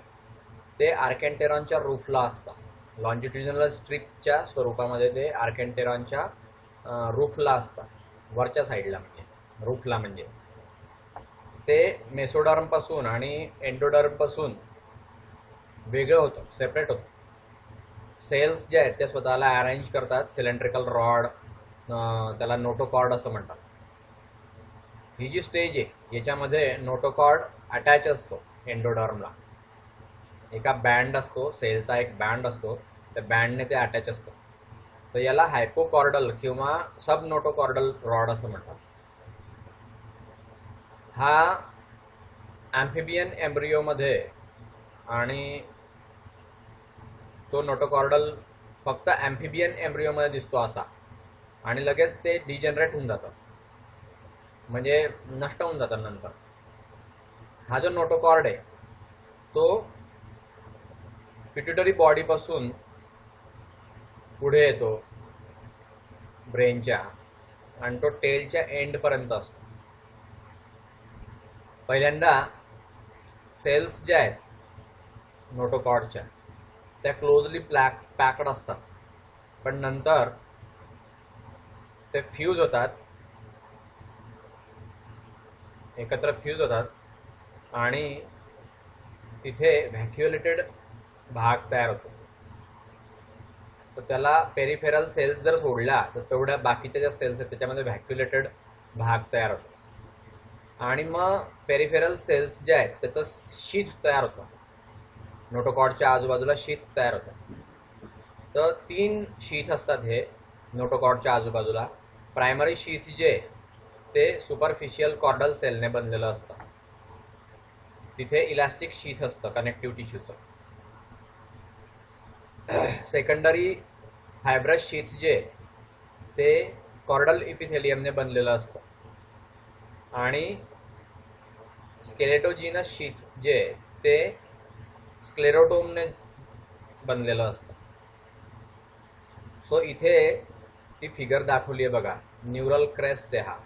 [SPEAKER 1] ते आर्केंटेरॉनच्या रूफला असतं. लॉन्जिट्युडिनल स्ट्रिपच्या स्वरूपामध्ये ते आर्केंटेरॉनच्या रूफला असतं, वरच्या साईडला, म्हणजे रूफला. म्हणजे ते मेसोडर्मपासून आणि एंडोडर्मपासून वेगळं होतं, सेपरेट होतं. सेल्स जे आहेत त्या स्वतःला अरेंज करतात, सिलेंड्रिकल रॉड, त्याला नोटोकॉर्ड असं म्हणतात. ही जी स्टेज आहे याच्यामध्ये नोटोकॉर्ड अटॅच असतो एंडोडर्मला. एका बँड असतो, सेलचा एक बँड असतो, त्या बँडने ते अटॅच असतं. तर याला हायपोकॉर्डल किंवा सब नोटोकॉर्डल रॉड असं म्हणतात. हा ॲम्फिबियन एम्ब्रियोमध्ये आणि तो नोटोकॉर्डल फक्त ॲम्फिबियन एम्ब्रियोमध्ये दिसतो असा, आणि लगेच ते डिजनरेट होऊन जातं, म्हणजे नष्ट होऊन जातं नंतर. हा जो नोटोकॉर्ड आहे तो पिट्युटरी बॉडीपासून पुढे येतो ब्रेनच्या, आणि तो टेलच्या एंडपर्यंत असतो. पहिल्यांदा सेल्स ज्या आहेत नोटोकॉर्डच्या त्या क्लोजली पॅक्ड असतात, पण नंतर ते फ्यूज होतात, एकत्र फ्यूज होतात आणि तिथे व्हॅक्युलेटेड भाग तयार होतो. तर त्याला पेरिफेरल सेल्स जर सोडल्या तर तेवढ्या बाकीच्या ज्या सेल्स आहेत त्याच्यामध्ये व्हॅक्युलेटेड भाग तयार होतो, आणि मग पेरिफेरल सेल्स ज्या आहेत त्याचं शीथ तयार होतं, नोटोकॉर्डच्या आजूबाजूला शीथ तयार होतं. तर 3 शीथ असतात हे नोटोकॉर्डच्या आजूबाजूला. प्रायमरी शीथ जे ते सुपरफिशियल कॉर्डल सेलने बनलेलं असतं, तिथे इलास्टिक शीथ असतं कनेक्टिव्ह टिश्यूचं. सेकंडरी फायब्रस शीथ जे ते कॉर्डल इपिथेलियमने बनलेलं असतं, आणि स्केलेटोजिनस शीथ जे ते स्क्लेरोटोमने बनलेलं असतं. सो इथे ती फिगर दाखवली आहे बघा, न्यूरल क्रेस्ट आहे,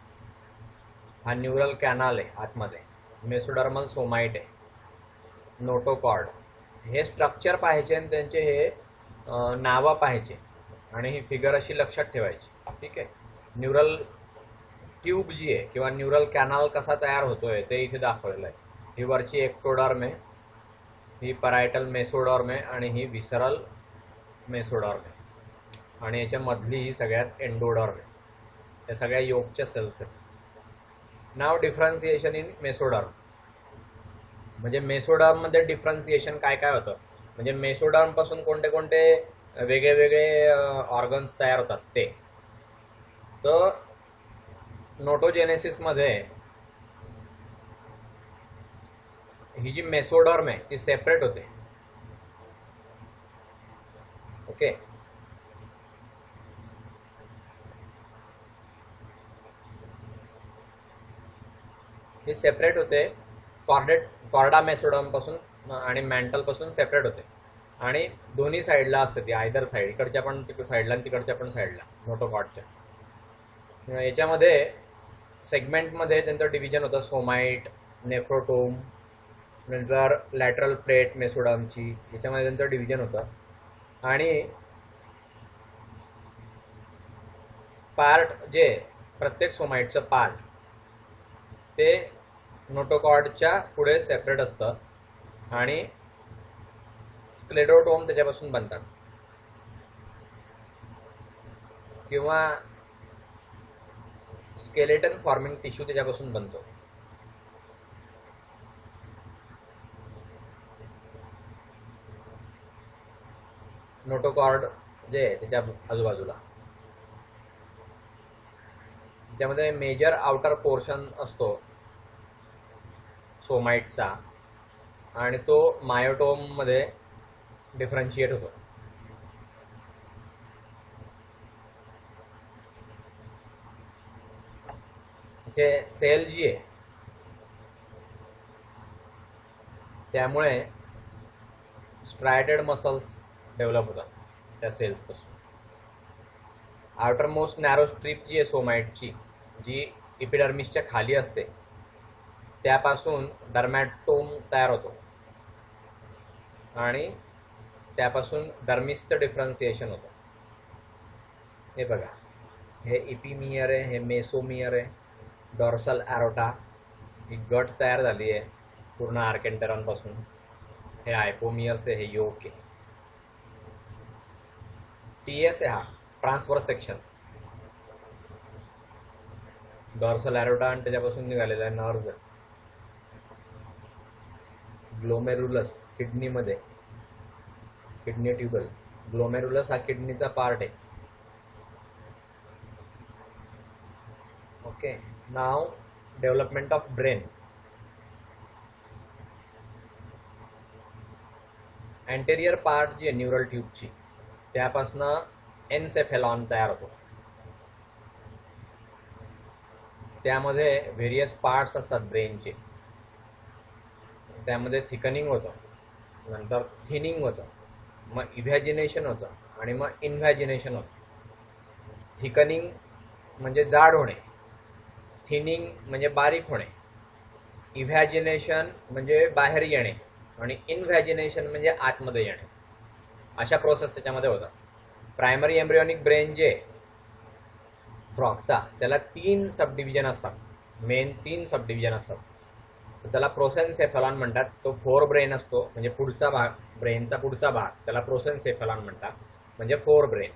[SPEAKER 1] हा न्यूरल कॅनाल आहे आतमध्ये, मेसोडर्मल सोमाइट आहे, नोटोकॉर्ड. हे स्ट्रक्चर पाहायचे आणि त्यांचे हे नावं पाहायचे, आणि ही फिगर अशी लक्षात ठेवायची. ठीक आहे. न्यूरल ट्यूब जी आहे किंवा न्यूरल कॅनाल कसा तयार होतोय ते इथे दाखवलेलं आहे. ही वरची एक्टोडर्म आहे, ही परायटल मेसोडर्म आहे, आणि ही विसरल मेसोडर्म आहे, आणि याच्या मधली ही सगळ्यात एंडोडर्म आहे. या सगळ्या योगच्या सेल्स आहेत. नाव डिफरन्सिएशन इन मेसोडर्म, म्हणजे मेसोडर्म मध्ये डिफरन्सिएशन काय काय होतं, म्हणजे मेसोडर्म पासून कोणते कोणते वेगळे वेगळे ऑर्गन्स तयार होतात ते. तर नोटोजेनेसिस मध्ये ही जी मेसोडर्म आहे ती सेपरेट होते. ओके. ही सेपरेट होते कॉर्डा मेसोडर्म पासून आणि मॅन्टल पासून सेपरेट होते, आणि दोन्ही साईडला असते ती, आयदर साईड, इकडच्या पण साईडला आणि तिकडच्या पण साईडला नोटोकॉर्डच्या. याच्यामध्ये सेगमेंटमध्ये त्यांचं डिव्हिजन होतं, सोमाइट, नेफ्रोटोम, नंतर लॅटरल प्लेट मेसोडर्मची, याच्यामध्ये त्यांचं डिव्हिजन होतं. आणि पार्ट जे प्रत्येक सोमाइटचं पार्ट ते नोटोकॉर्डच्या पुढे सेपरेट असतं, आणि स्क्लेरोटोम त्याच्यापासून बनतात, किंवा स्केलेटन फॉर्मिंग टिश्यू त्याच्यापासून बनतो. नोटोकॉर्ड जे आहे त्याच्या आजूबाजूला त्यामध्ये मेजर आउटर पोर्शन असतो सोमाइटचा, आणि तो मायोटोम मध्ये डिफरन्शिएट होतो. इथे सेल जी आहे त्यामुळे स्ट्रायटेड मसल्स डेव्हलप होतात त्या सेल्स पासून. आउटर मोस्ट नॅरो स्ट्रीप जी आहे सोमाइटची, जी इपिडर्मिसच्या खाली असते, त्यापासून डर्मॅटोम तयार होतो, आणि त्यापासून डर्मिसचं डिफरन्सिएशन होतं. हे बघा, हे इपिमियर आहे, हे मेसोमियर आहे, डॉर्सल ॲरोटा, ही गट तयार झाली आहे पूर्ण आर्केंटेरॉन पासून. हे हायपोमियर्स आहे, हे योक आहे. टीएस आहे हा ट्रान्सवर्स सेक्शन, डॉर्सल ॲरोटा आणि त्याच्यापासून निघालेला आहे नर्व्ज. ग्लोमेरुलस किडनीमध्ये, किडनी ट्यूबल, ग्लोमेरुलस हा किडनीचा पार्ट आहे. ओके. नाव development of brain. Anterior part जी आहे न्यूरल ट्यूबची, त्यापासनं एन्सेफेलॉन तयार होतो. त्यामध्ये व्हेरियस पार्ट्स असतात ब्रेनचे, त्यामध्ये थिकनिंग होतं, नंतर थिनिंग होतं, मग इव्हॅजिनेशन होतं, आणि मग इन्व्हॅजिनेशन होतं. थिकनिंग म्हणजे जाड होणे, थिनिंग म्हणजे बारीक होणे, इव्हॅजिनेशन म्हणजे बाहेर येणे आणि इनव्हॅजिनेशन म्हणजे आतमध्ये येणे, अशा प्रोसेस त्याच्यामध्ये होतात. प्रायमरी एम्ब्रियोनिक ब्रेन जे फ्रॉगचा त्याला 3 सब डिव्हिजन असतात, मेन 3 सब डिव्हिजन असतात. त्याला प्रोसेन्सेफॅलॉन म्हणतात. तो फोर ब्रेन असतो, म्हणजे पुढचा भाग, ब्रेनचा पुढचा भाग त्याला प्रोसेन्सेफॅलॉन म्हणतात, म्हणजे फोर ब्रेन.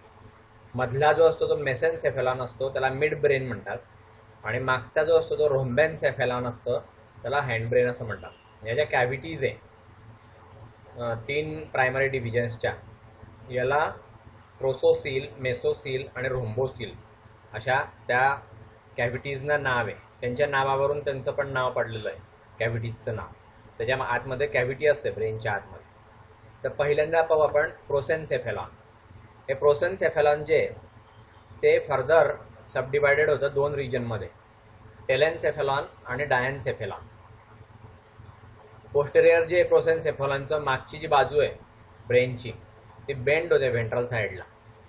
[SPEAKER 1] मधला जो असतो तो मेसेन्सेफॅलॉन असतो, त्याला मिड ब्रेन म्हणतात. आणि मागचा जो असतो तो रोम्बेन्सेफॅलॉन असतो, त्याला हँड ब्रेन असं म्हणतात. याच्या कॅव्हिटीज आहे 3 प्रायमरी डिव्हिजन्सच्या. याला प्रोसोसील, मेसोसील आणि रोम्बोसील अशा त्या कॅव्हिटीजना नाव आहे. त्यांच्या नावावरून त्यांचं पण नाव पडलेलं आहे, कॅव्हिटीजचं नाव. त्याच्या आतमध्ये कॅव्हिटी असते ब्रेनच्या आतमध्ये. तर पहिल्यांदा पाहू आपण प्रोसेन्सेफॅलॉन. हे प्रोसेन्सेफॅलॉन जे ते फर्दर सबडिवायडेड होतं 2 रिजनमध्ये, टेलेन्सेफॅलॉन आणि डायन्सेफॅलॉन. पोस्टेरियर जे प्रोसेन्सेफॅलॉनचं मागची जी बाजू आहे ब्रेनची ती बेंड होते व्हेंट्रल साईडला,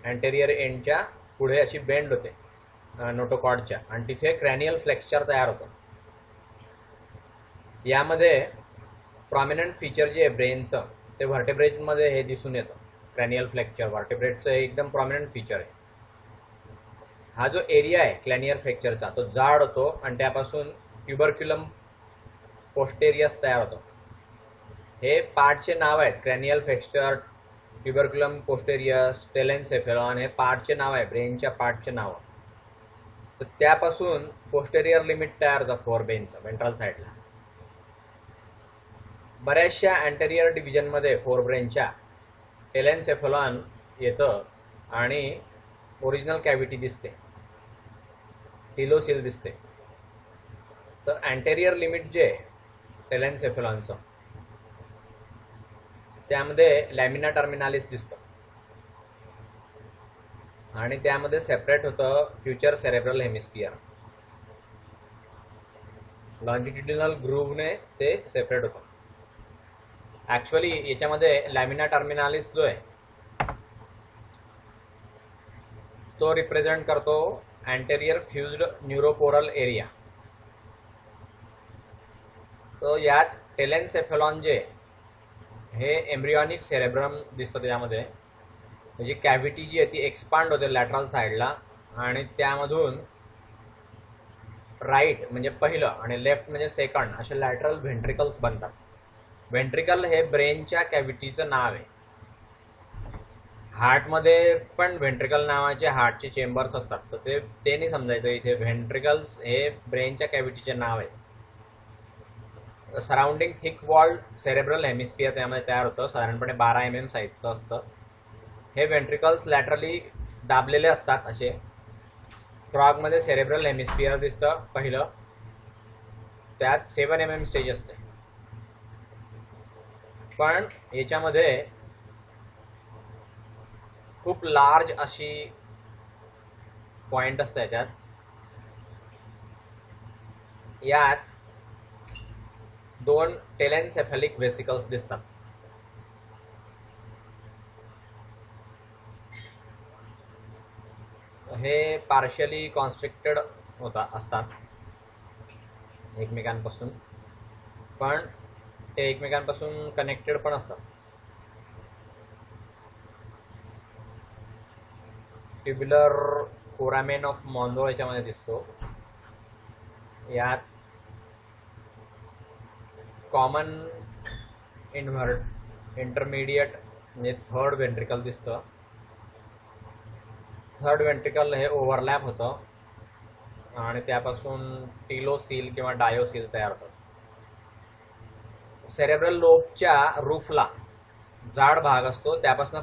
[SPEAKER 1] अँटेरियर एंडच्या पुढे अशी बेंड होते नोटोकॉर्डच्या, आणि तिथे क्रॅनियल फ्लेक्चर तयार होतं. यामध्ये प्रॉमिनंट फीचर जे आहे ब्रेनचं ते व्हर्टेब्रेटमध्ये हे दिसून येतं. क्रॅनियल फ्लेक्चर व्हर्टेब्रेटचं हे एकदम प्रॉमिनंट फीचर आहे. हा जो एरिया आहे क्रॅनियल फ्लेक्चरचा तो जाड होतो आणि त्यापासून ट्युबरक्युलम पोस्टेरियस तयार होतो. हे पार्टचे नाव आहेत, क्रॅनियल फ्लेक्चर, ट्युबरक्युलम पोस्टेरियस, टेलेन्सेफॅलॉन, हे पार्टचे नाव आहे, ब्रेनच्या पार्टचे नाव. तर त्यापासून पोस्टेरियर लिमिट तयार होतं फोर ब्रेनचं व्हेंट्रल साईडला. बऱ्याचशा अँटेरियर डिव्हिजनमध्ये फोर ब्रेनच्या टेलेन्सेफॅलॉन येतं आणि ओरिजिनल कॅव्हिटी दिसते, टिलोसील दिसते. तर अँटेरियर लिमिट जे टेलेन्सेफॅलॉनचं त्यामध्ये लॅमिना टर्मिनालिस दिसतं आणि त्यामध्ये सेपरेट होतं फ्युचर सेरेब्रल हेमिस्फियर. लॉन्जिट्युडिनल ग्रूव्हने ते सेपरेट होतं. ॲक्च्युअली याच्यामध्ये लॅमिना टर्मिनालिस जो आहे तो रिप्रेझेंट करतो अँटेरियर फ्युज्ड न्यूरोपोरल एरिया. तो यात टेलेन्सेफॅलॉन जे हे एम्ब्रियॉनिक सेरेब्रम दिसतं त्यामध्ये, म्हणजे कॅव्हिटी जी आहे ती एक्सपांड होते लॅटरल साईडला आणि त्यामधून राईट म्हणजे पहिलं आणि लेफ्ट म्हणजे सेकंड असे लॅटरल व्हेंट्रिकल्स बनतात. व्हेंट्रिकल हे ब्रेनच्या कॅव्हिटीचं नाव आहे. हार्टमध्ये पण व्हेंट्रिकल नावाचे हार्टचे चेंबर्स असतात, तर ते नाही समजायचं इथे. व्हेंट्रिकल्स हे ब्रेनच्या कॅव्हिटीचे नाव आहे. Surrounding thick walled cerebral hemisphere त्यामध्ये तयार होतं, साधारणपणे 12 mm साईजचं असतं. हे व्हेंट्रिकल्स लॅटरली दाबलेले असतात असे. फ्रॉगमध्ये सेरेब्रल हेमिस्फियर दिसतं पहिलं, त्यात 7 mm स्टेज असते. पण याच्यामध्ये खूप लार्ज अशी पॉइंट असते याच्यात. यात 2 टेलेन्सेफॅलिक वेसिकल्स दिसतात. हे पार्शियली कॉन्स्ट्रिक्टेड असतात एकमेकांपासून, पण ते एकमेकांपासून कनेक्टेड पण असतात. ट्युब्युलर फोरामेन ऑफ मॉन्रो याच्यामध्ये दिसतो. यात कॉमन इंटरमिडिएट म्हणजे थर्ड व्हेंट्रिकल दिसतं. थर्ड व्हेंट्रिकल हे ओव्हरलॅप होतं आणि त्यापासून टिलोसील किंवा डायोसील तयार होतं. सेरेब्रल लोबच्या रूफला जाड भाग असतो, त्यापासून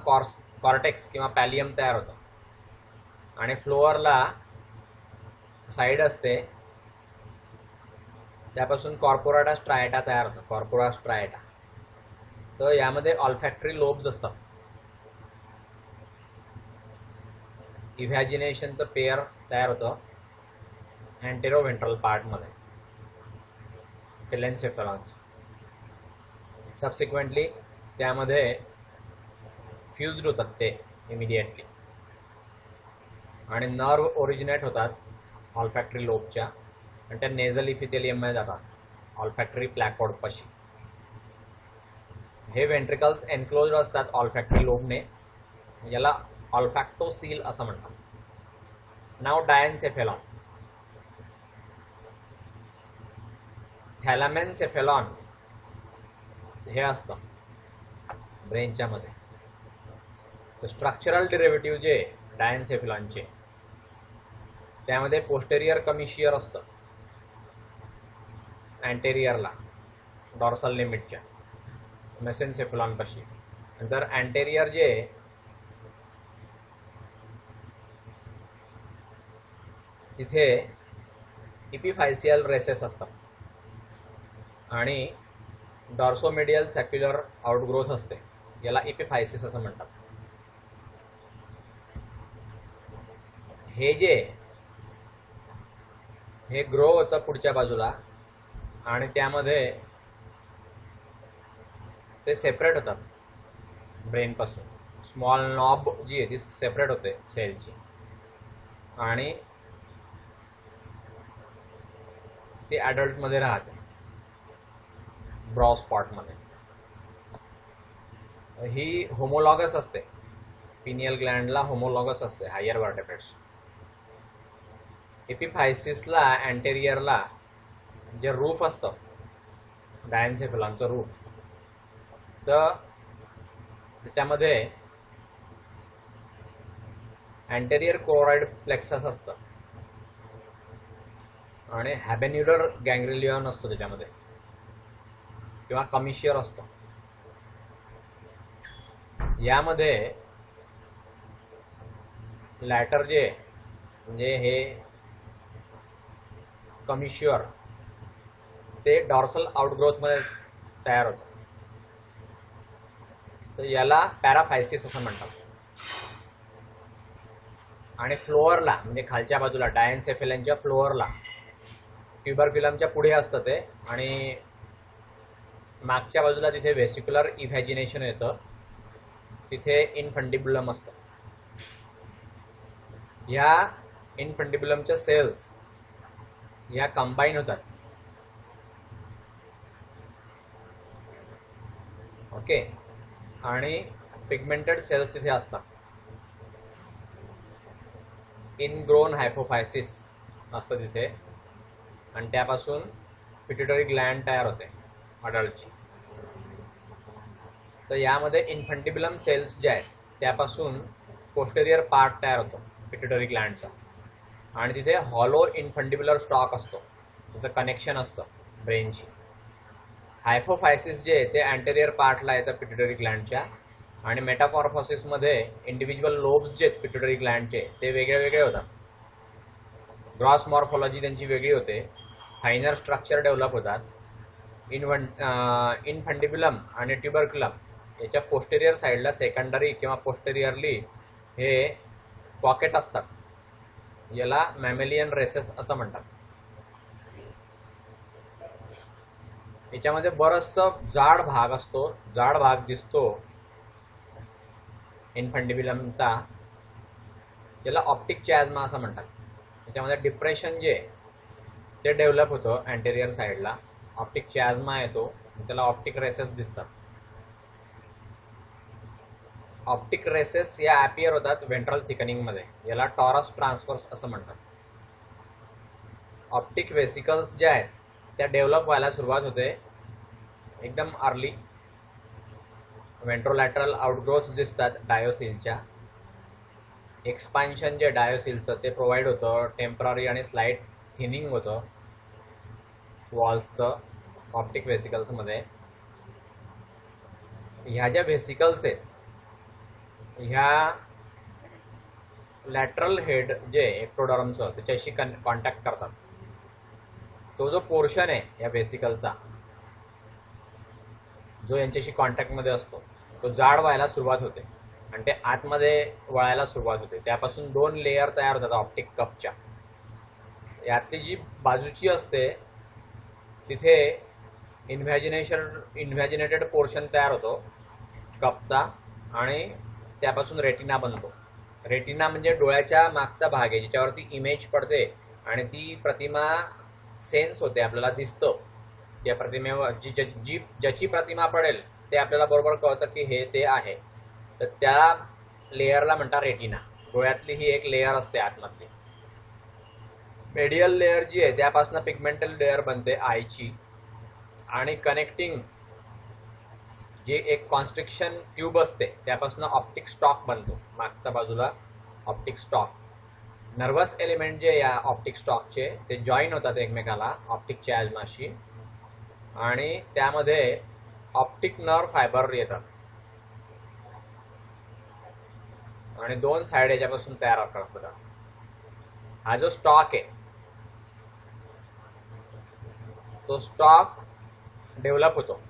[SPEAKER 1] कॉर्टेक्स किंवा पॅलियम तयार होतं आणि फ्लोअरला साईड असते, त्यापासून कॉर्पोराटा स्ट्रायटा तयार होतं, कॉर्पोरा स्ट्रायटा. तर यामध्ये ऑल्फॅक्टरी लोब्स असतात. इव्हॅजिनेशनचं पेयर तयार होतं अँटेरोव्हेंट्रल पार्टमध्ये टेलेन्सेफॅलॉनचं. सबसिक्वेंटली त्यामध्ये फ्युज्ड होतात ते इमिडिएटली. आणि नर्व ओरिजिनेट होतात ऑल्फॅक्टरी लोबच्या आणि त्या नेझल इपिथेलियममध्ये जातात ऑल्फॅक्टरी प्लॅकॉर्डपाशी. हे वेंट्रिकल्स एन्क्लोज्ड असतात ऑल्फॅक्टरी लोबने, याला ऑल्फॅक्टोसील असं म्हणतात. नाव डायन्सेफेलॉन. थॅलामेनसेफेलॉन हे असतं ब्रेनच्या मध्ये. तर स्ट्रक्चरल डेरिव्हेटिव्ह जे डायन्सेफेलॉनचे, त्यामध्ये पोस्टेरियर कमिशियर असतं अँटेरियरला डॉर्सल लिमिटच्या मेसेन्सेफेलॉन पाशी. नंतर अँटेरियर जे तिथे इपिफायसियल रेसेस असतात आणि डॉर्सोमेडियल सॅक्युलर आउटग्रोथ असते, याला इपिफायसिस असं म्हणतात. हे ग्रो होतं पुढच्या बाजूला आणि त्यामध्ये ते सेपरेट होतात ब्रेनपासून. स्मॉल नॉब जी आहे ती सेपरेट होते सेलची आणि ती ॲडल्टमध्ये राहते ब्रॉ स्पॉटमध्ये. ही होमोलॉगस असते, पिनियल ग्लँडला होमोलॉगस असते हायर वर्टेब्रेट्स. एपिफायसिसला अँटेरियरला जे रूफ असतं डायन्सेफेलॉनचं रूफ, तर त्याच्यामध्ये अँटेरियर कोरोइड प्लेक्सस असतं आणि हॅबेन्युलर गँग्रेलियन असतो त्याच्यामध्ये किंवा कमिशियर असतो. यामध्ये लॅटर जे म्हणजे हे कमिशियर ते डॉर्सल आउटग्रोथमध्ये तयार होतं, तर याला पॅराफायसिस असं म्हणतात. आणि फ्लोअरला म्हणजे खालच्या बाजूला डायन्सेफेलॉनच्या फ्लोअरला ट्युबरक्युलमच्या पुढे असतं ते आणि मागच्या बाजूला तिथे व्हेसिक्युलर इव्हॅजिनेशन येतं, तिथे इनफंडिब्युलम असतं. या इनफंडिब्युलमच्या सेल्स या कंबाईन होतात. ओके, आणि पिगमेंटेड सेल्स तिथे असतात. इनग्रोन हायपोफायसिस असतं तिथे आणि त्यापासून पिट्युटरी ग्लँड तयार होते अडल्टची. तर यामध्ये इन्फंटिब्युलम सेल्स जे आहेत त्यापासून पोस्टेरियर पार्ट तयार होतो पिट्युटरी ग्लँडचा आणि तिथे हॉलो इन्फंटिब्युलर स्टॉक असतो, त्याचं कनेक्शन असतं ब्रेनशी. हायपोफायसिस जे ते अँटेरियर पार्टला येतं पिट्युटरी ग्लँडच्या आणि मेटामॉर्फोसिसमध्ये इंडिव्हिज्युअल लोब्स जे आहेत पिट्युटरी ग्लँडचे ते वेगळे वेगळे होतात. ग्रॉस मॉर्फॉलॉजी त्यांची वेगळी होते, फायनर स्ट्रक्चर डेव्हलप होतात. इनफंटिब्युलम आणि ट्युबरक्युलम याच्या पोस्टेरियर साईडला सेकंडरी किंवा पोस्टेरियरली हे पॉकेट असतात, याला मॅमेलियन रेसेस असं म्हणतात. याच्यामध्ये बरचसा जाड भाग असतो, जाड भाग दिसतो इनफंटिब्युलमचा, याला ऑप्टिक चॅझ्मा असं म्हणतात. त्याच्यामध्ये डिप्रेशन जे ते डेव्हलप होतं अँटेरियर साईडला, ऑप्टिक चॅझ्मा येतो, त्याला ऑप्टिक रेसेस दिसतात. ऑप्टिक रेसेस या ॲपियर होतात व्हेंट्रल थिकनिंगमध्ये, याला टॉरस ट्रान्सफर्स असं म्हणतात. ऑप्टिक वेसिकल्स जे आहेत त्या डेव्हलप व्हायला सुरुवात होते एकदम अर्ली. वेंट्रोलॅटरल आउटग्रोथ दिसतात डायोसिलच्या. एक्सपान्शन जे डायोसिलचं ते प्रोव्हाइड होतं, टेम्पररी आणि स्लाइट थिनिंग होतं वॉल्सचं ऑप्टिक वेसिकल्समध्ये. ह्या ज्या व्हेसिकल्स आहेत ह्या लॅटरल हेड जे एक्टोडर्मचं त्याच्याशी कॉन्टॅक्ट करतात. तो जो पोर्शन आहे या व्हेसिकलचा जो यांच्याशी कॉन्टॅक्टमध्ये असतो तो जाड व्हायला सुरुवात होते आणि ते आतमध्ये वळायला सुरुवात होते. त्यापासून 2 लेयर तयार होतात ऑप्टिक कपच्या. यातली जी बाजूची असते तिथे इन्व्हॅजिनेटेड पोर्शन तयार होतो कपचा आणि त्यापासून रेटिना बनतो. रेटिना म्हणजे डोळ्याच्या मागचा भाग आहे, ज्याच्यावरती इमेज पडते आणि ती प्रतिमा सेन्स होते, आपल्याला दिसतं. त्या प्रतिमेवर ज्याची प्रतिमा पडेल ते आपल्याला बरोबर कळतं की हे ते आहे. तर त्या लेअरला म्हणतात रेटिना. डोळ्यातली ही एक लेअर असते आतमधली. मेडियल लेअर जी आहे त्यापासून पिगमेंटल लेअर बनते आयची, आणि कनेक्टिंग जी एक कॉन्स्ट्रिक्शन ट्यूब असते त्यापासून ऑप्टिक स्टॉक बनतो, मागच्या बाजूला ऑप्टिक स्टॉक. नर्वस एलिमेंट जे या ऑप्टिक स्टॉकचे ते जॉईन होतात एकमेकाला ऑप्टिक चॅल्माशी, आणि त्यामध्ये ऑप्टिक नर्व फायबर येतात आणि दोन साइड याच्यापासून तयार होतात. हा जो स्टॉक आहे तो स्टॉक डेव्हलप होतो.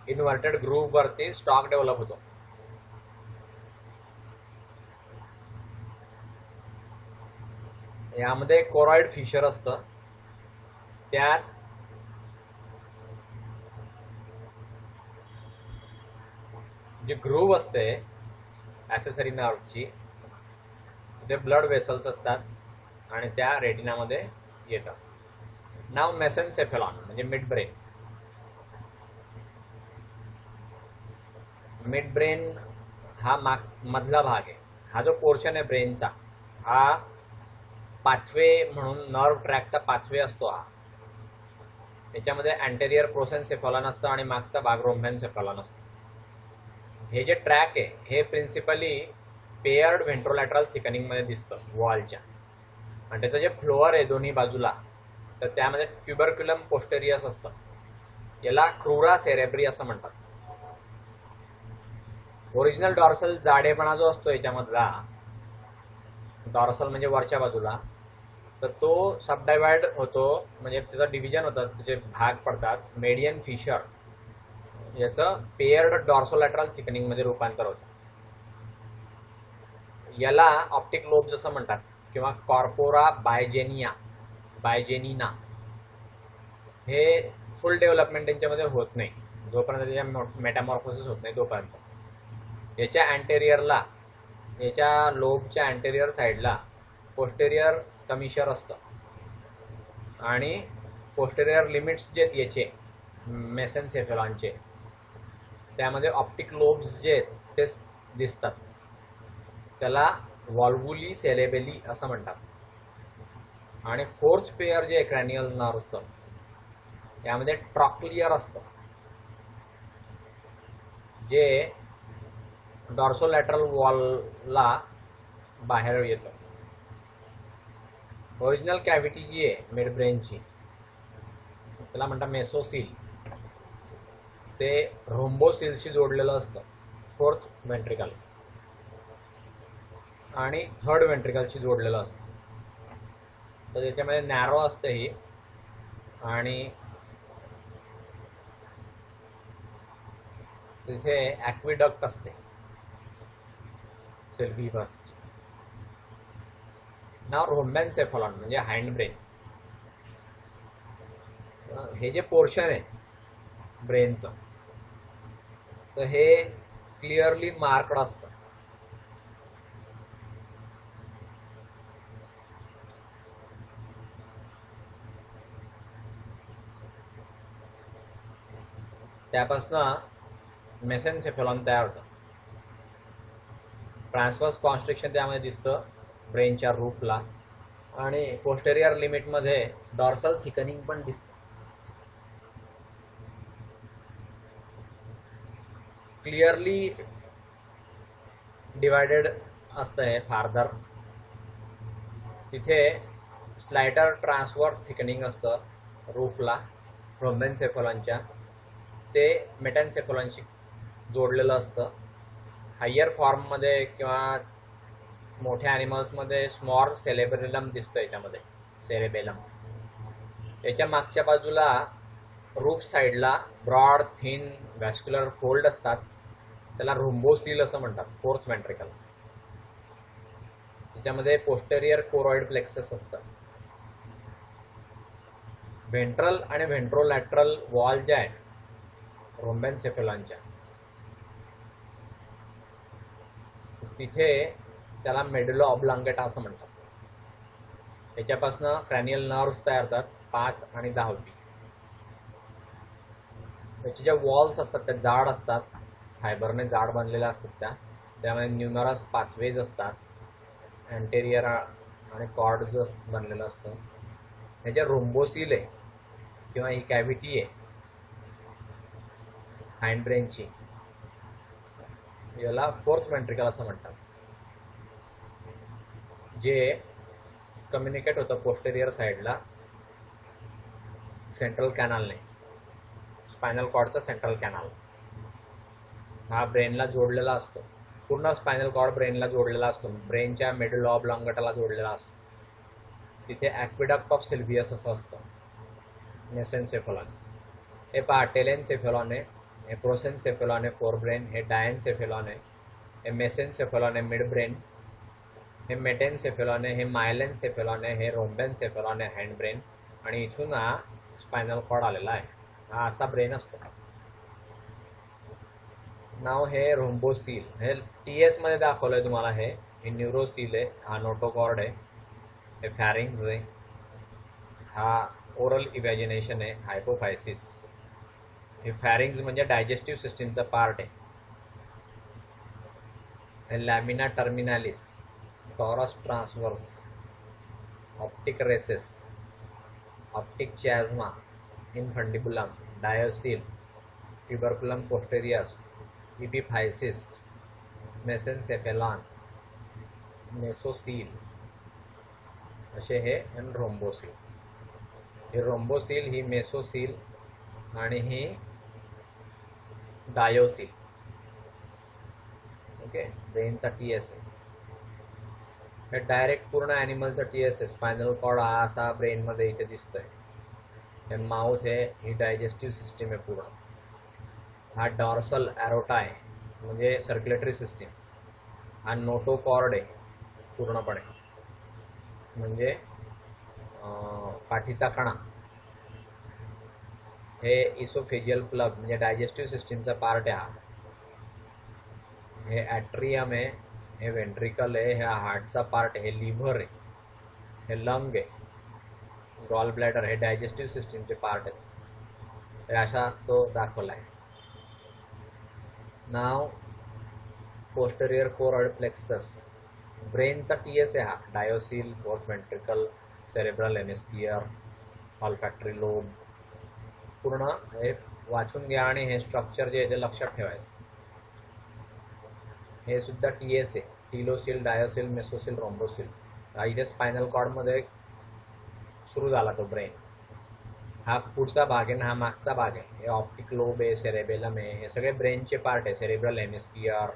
[SPEAKER 1] इन्व्हर्टेड ग्रूव्ह वरती स्टॉक डेव्हलप होतो. यामध्ये कोरॉइड फिशर असतं. त्यात जी ग्रूव्ह असते ॲसेसरी नर्वची, ते ब्लड वेसल्स असतात आणि त्या रेटिनामध्ये येतात. नाव मेसेन्सेफेलॉन म्हणजे मिड ब्रेन. मिड ब्रेन हा मधला भाग आहे. हा जो पोर्शन आहे ब्रेनचा, हा पाथवे म्हणून नर्व ट्रॅकचा पाथवे असतो. हा त्याच्यामध्ये अँटेरियर प्रोसेन्सेफेलॉन असतं आणि मागचा भाग रोम्बेन्सेफेलॉन असतो. हे जे ट्रॅक आहे हे प्रिन्सिपली पेयर्ड व्हेंट्रोलॅटरल थिकनिंग मध्ये दिसतं वॉलच्या, आणि त्याचं जे फ्लोअर आहे दोन्ही बाजूला, तर त्यामध्ये ट्युबरक्युलम पोस्टेरियस असतं. याला क्रुरा सेरेब्री असं म्हणतात. ओरिजिनल डॉर्सल जाडेपणा जो असतो याच्यामधला, डॉर्सल म्हणजे वरच्या बाजूला, तर तो सबडायवाइड होतो, म्हणजे त्याचं डिव्हिजन होतं, त्याचे भाग पडतात. मेडियन फिशर याचं पेयर्ड डॉर्सोलॅटरल थिकनिंग मध्ये रूपांतर होतं. याला ऑप्टिक लोब्स असं म्हणतात किंवा कॉर्पोरा बायजेनिना. हे फुल डेव्हलपमेंट त्यांच्यामध्ये होत नाही, जोपर्यंत त्याच्या मेटामॉर्फोसिस होत नाही तोपर्यंत. याच्या अँटेरियरला, याच्या लोबच्या अँटेरियर साईडला पोस्टेरियर कमिशर असतं, आणि पोस्टेरियर लिमिट्स जे आहेत याचे मेसेन्सेफेलॉनचे, त्यामध्ये ऑप्टिक लोब्स जे आहेत ते दिसतात. त्याला व्हॉल्व्हुली सेरेबेली असं म्हणतात. आणि फोर्थ पेयर जे क्रॅनियल नर्वचं, यामध्ये ट्रॉक्लियर असतं, जे डॉर्सोलॅटरल वॉलला बाहेर येतं. ओरिजिनल कॅव्हिटी जी आहे मिड ब्रेनची, त्याला म्हणतात मेसोसिल. ते रोम्बोसिलशी जोडलेलं असतं, फोर्थ वेंट्रिकल आणि थर्ड वेंट्रिकलशी जोडलेलं असतं. तर त्याच्यामध्ये नॅरो असतं ही, आणि तिथे ॲक्विडक्ट असते, सेल्फी फर्स्ट. नाव रोम्बेन्सेफेलॉन म्हणजे हँड ब्रेन. हे जे पोर्शन आहे ब्रेनचं, तर हे क्लिअरली मार्क्ड असतं. त्यापासून मेसेन्सेफेलॉन तयार होतं. ट्रान्सवर्स कॉन्स्ट्रिक्शन त्यामध्ये दिसतं ब्रेनच्या रूफला, आणि पोस्टेरियर लिमिटमध्ये डॉर्सल थिकनिंग पण दिसतं. क्लिअरली डिवायडेड असतं हे फार्दर. तिथे स्लाइटर ट्रान्सवर्स थिकनिंग असतं रूफला रोम्बेन्सेफेलॉनच्या, ते मेटॅन्सेफेलॉनशी जोडलेलं असतं. हायर फॉर्ममध्ये किंवा मोठ्या ॲनिमल्समध्ये स्मॉल सेरेबेलम दिसतं याच्यामध्ये, सेरेबेलम. याच्या मागच्या बाजूला रूफ साईडला ब्रॉड थिन व्हॅस्क्युलर फोल्ड असतात, त्याला रोम्बोसिल असं म्हणतात, फोर्थ वेंट्रिकल. त्याच्यामध्ये पोस्टेरियर कोरॉइड प्लेक्सस असतं. व्हेंट्रल आणि व्हेंट्रोलॅटरल वॉल ज्या आहेत रोम्बेनसेफेलॉनच्या, तिथे त्याला मेडुला ऑब्लांगेटा असं म्हणतात. त्याच्यापासून क्रॅनियल नर्व्स तयार होतात 5 आणि 10. त्याचे ज्या वॉल्स असतात त्या जाड असतात, फायबरने जाड बनलेल्या असतात त्यामुळे न्यूमरस पाथवेज असतात. अँटेरियर आणि कॉर्ड जो बनलेलं असतं. ह्याच्या रोम्बोसील आहे किंवा ही कॅव्हिटी आहे हाइंड ब्रेनची, याला फोर्थ वेंट्रिकल असं म्हणतात, जे कम्युनिकेट होतं पोस्टेरियर साईडला सेंट्रल कॅनलने, स्पायनल कॉर्डचा सेंट्रल कॅनल हा ब्रेनला जोडलेला असतो. पूर्ण स्पायनल कॉर्ड ब्रेनला जोडलेला असतो, ब्रेनच्या मेडुला ऑब्लांगेटाला जोडलेला असतो. तिथे ॲक्विडक्ट ऑफ सिल्व्हियस असं असतं. मेसेनसेफेलॉन्स हे पहा, टेलेनसेफेलॉन आहे, हे प्रोसेनसेफेलॉन आहे फोर ब्रेन, हे डायनसेफेलॉन आहे, हे मेसेनसेफेलॉन आहे मिड ब्रेन, हे मेटेनसेफेलॉन आहे, हे मायलेनसेफेलॉन आहे, हे रोम्बेनसेफेलॉन आहे हँड ब्रेन, आणि इथून हा स्पायनल कॉर्ड आलेला आहे. हा असा ब्रेन असतो. नाव हे रोम्बोसील, हे TS मध्ये दाखवलंय तुम्हाला. हे न्यूरोसील आहे, हा नोटोकॉर्ड आहे, हे फॅरिंग्स आहे, हा ओरल इमॅजिनेशन आहे, हायपोफायसिस. हे फॅरिंग्स म्हणजे डायजेस्टिव्ह सिस्टीमचा पार्ट आहे. हे lamina terminalis, torus transverse, optic recess, optic chiasma, infundibulum, diocoel, tuberculum posterius, epiphysis, mesencephalon, mesocoel, असे हे रोम्बोसील. हे रोम्बोसील, ही मेसोसील आणि ही डायोसील. ओके, ब्रेनचा TS आहे. हे डायरेक्ट पूर्ण ॲनिमलचा TS आहे. स्पायनल कॉर्ड हा असा ब्रेनमध्ये इथे दिसतोय. हे माउथ आहे, ही डायजेस्टिव्ह सिस्टीम आहे पूर्ण. हा डॉर्सल ॲरोटा आहे म्हणजे सर्क्युलेटरी सिस्टीम. हा नोटोकॉर्ड आहे पूर्णपणे म्हणजे पाठीचा कणा. हे इसोफेजियल प्लग म्हणजे डायजेस्टिव्ह सिस्टीमचा पार्ट आहे हा. हे ॲट्रियम आहे, हे वेंट्रिकल आहे, हे हार्टचा पार्ट आहे, हे लिव्हर आहे, हे लंग आहे, गॉल ब्लॅडर, हे डायजेस्टिव्ह सिस्टीमचे पार्ट आहेत. हे असा तो दाखवला आहे. नाव पोस्टेरियर कोरॉइड प्लेक्सस, ब्रेनचा TS आहे हा. Diocoel, fourth ventricle, cerebral hemisphere, olfactory lobe. पूर्ण हे वाचून घ्या आणि हे स्ट्रक्चर जे आहे ते लक्षात ठेवायचं. हे सुद्धा TS आहे, टिलोसील, डायोसील, मेसोसील, रोम्बोसील. इथे स्पायनल कॉर्डमध्ये सुरू झाला तो ब्रेन. हा पुढचा भाग आहे ना, हा मागचा भाग आहे. हे ऑप्टिक लोब आहे, सेरेबेलम आहे, हे सगळे ब्रेनचे पार्ट आहे. Cerebral hemisphere,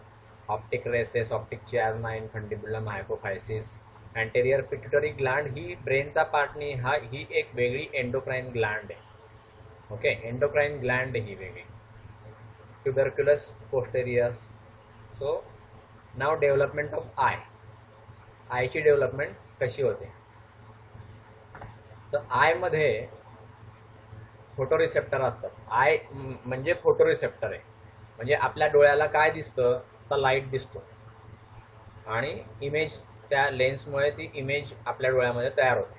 [SPEAKER 1] optic recess, optic chiasma, infundibulum, hypophysis. Anterior pituitary gland ही ब्रेनचा पार्ट नाही, ही एक वेगळी एंडोक्राइन ग्लँड आहे. ओके, एंडोक्राइन ग्लँड ही वेगळी. Tuberculum posterius. सो नाव डेव्हलपमेंट ऑफ आयची डेव्हलपमेंट कशी होते. तर आयमध्ये फोटोरिसेप्टर असतात. आय म्हणजे फोटोरिसेप्टर आहे, म्हणजे आपल्या डोळ्याला काय दिसतं तर लाईट दिसतो आणि इमेज त्या लेन्समुळे ती इमेज आपल्या डोळ्यामध्ये तयार होते.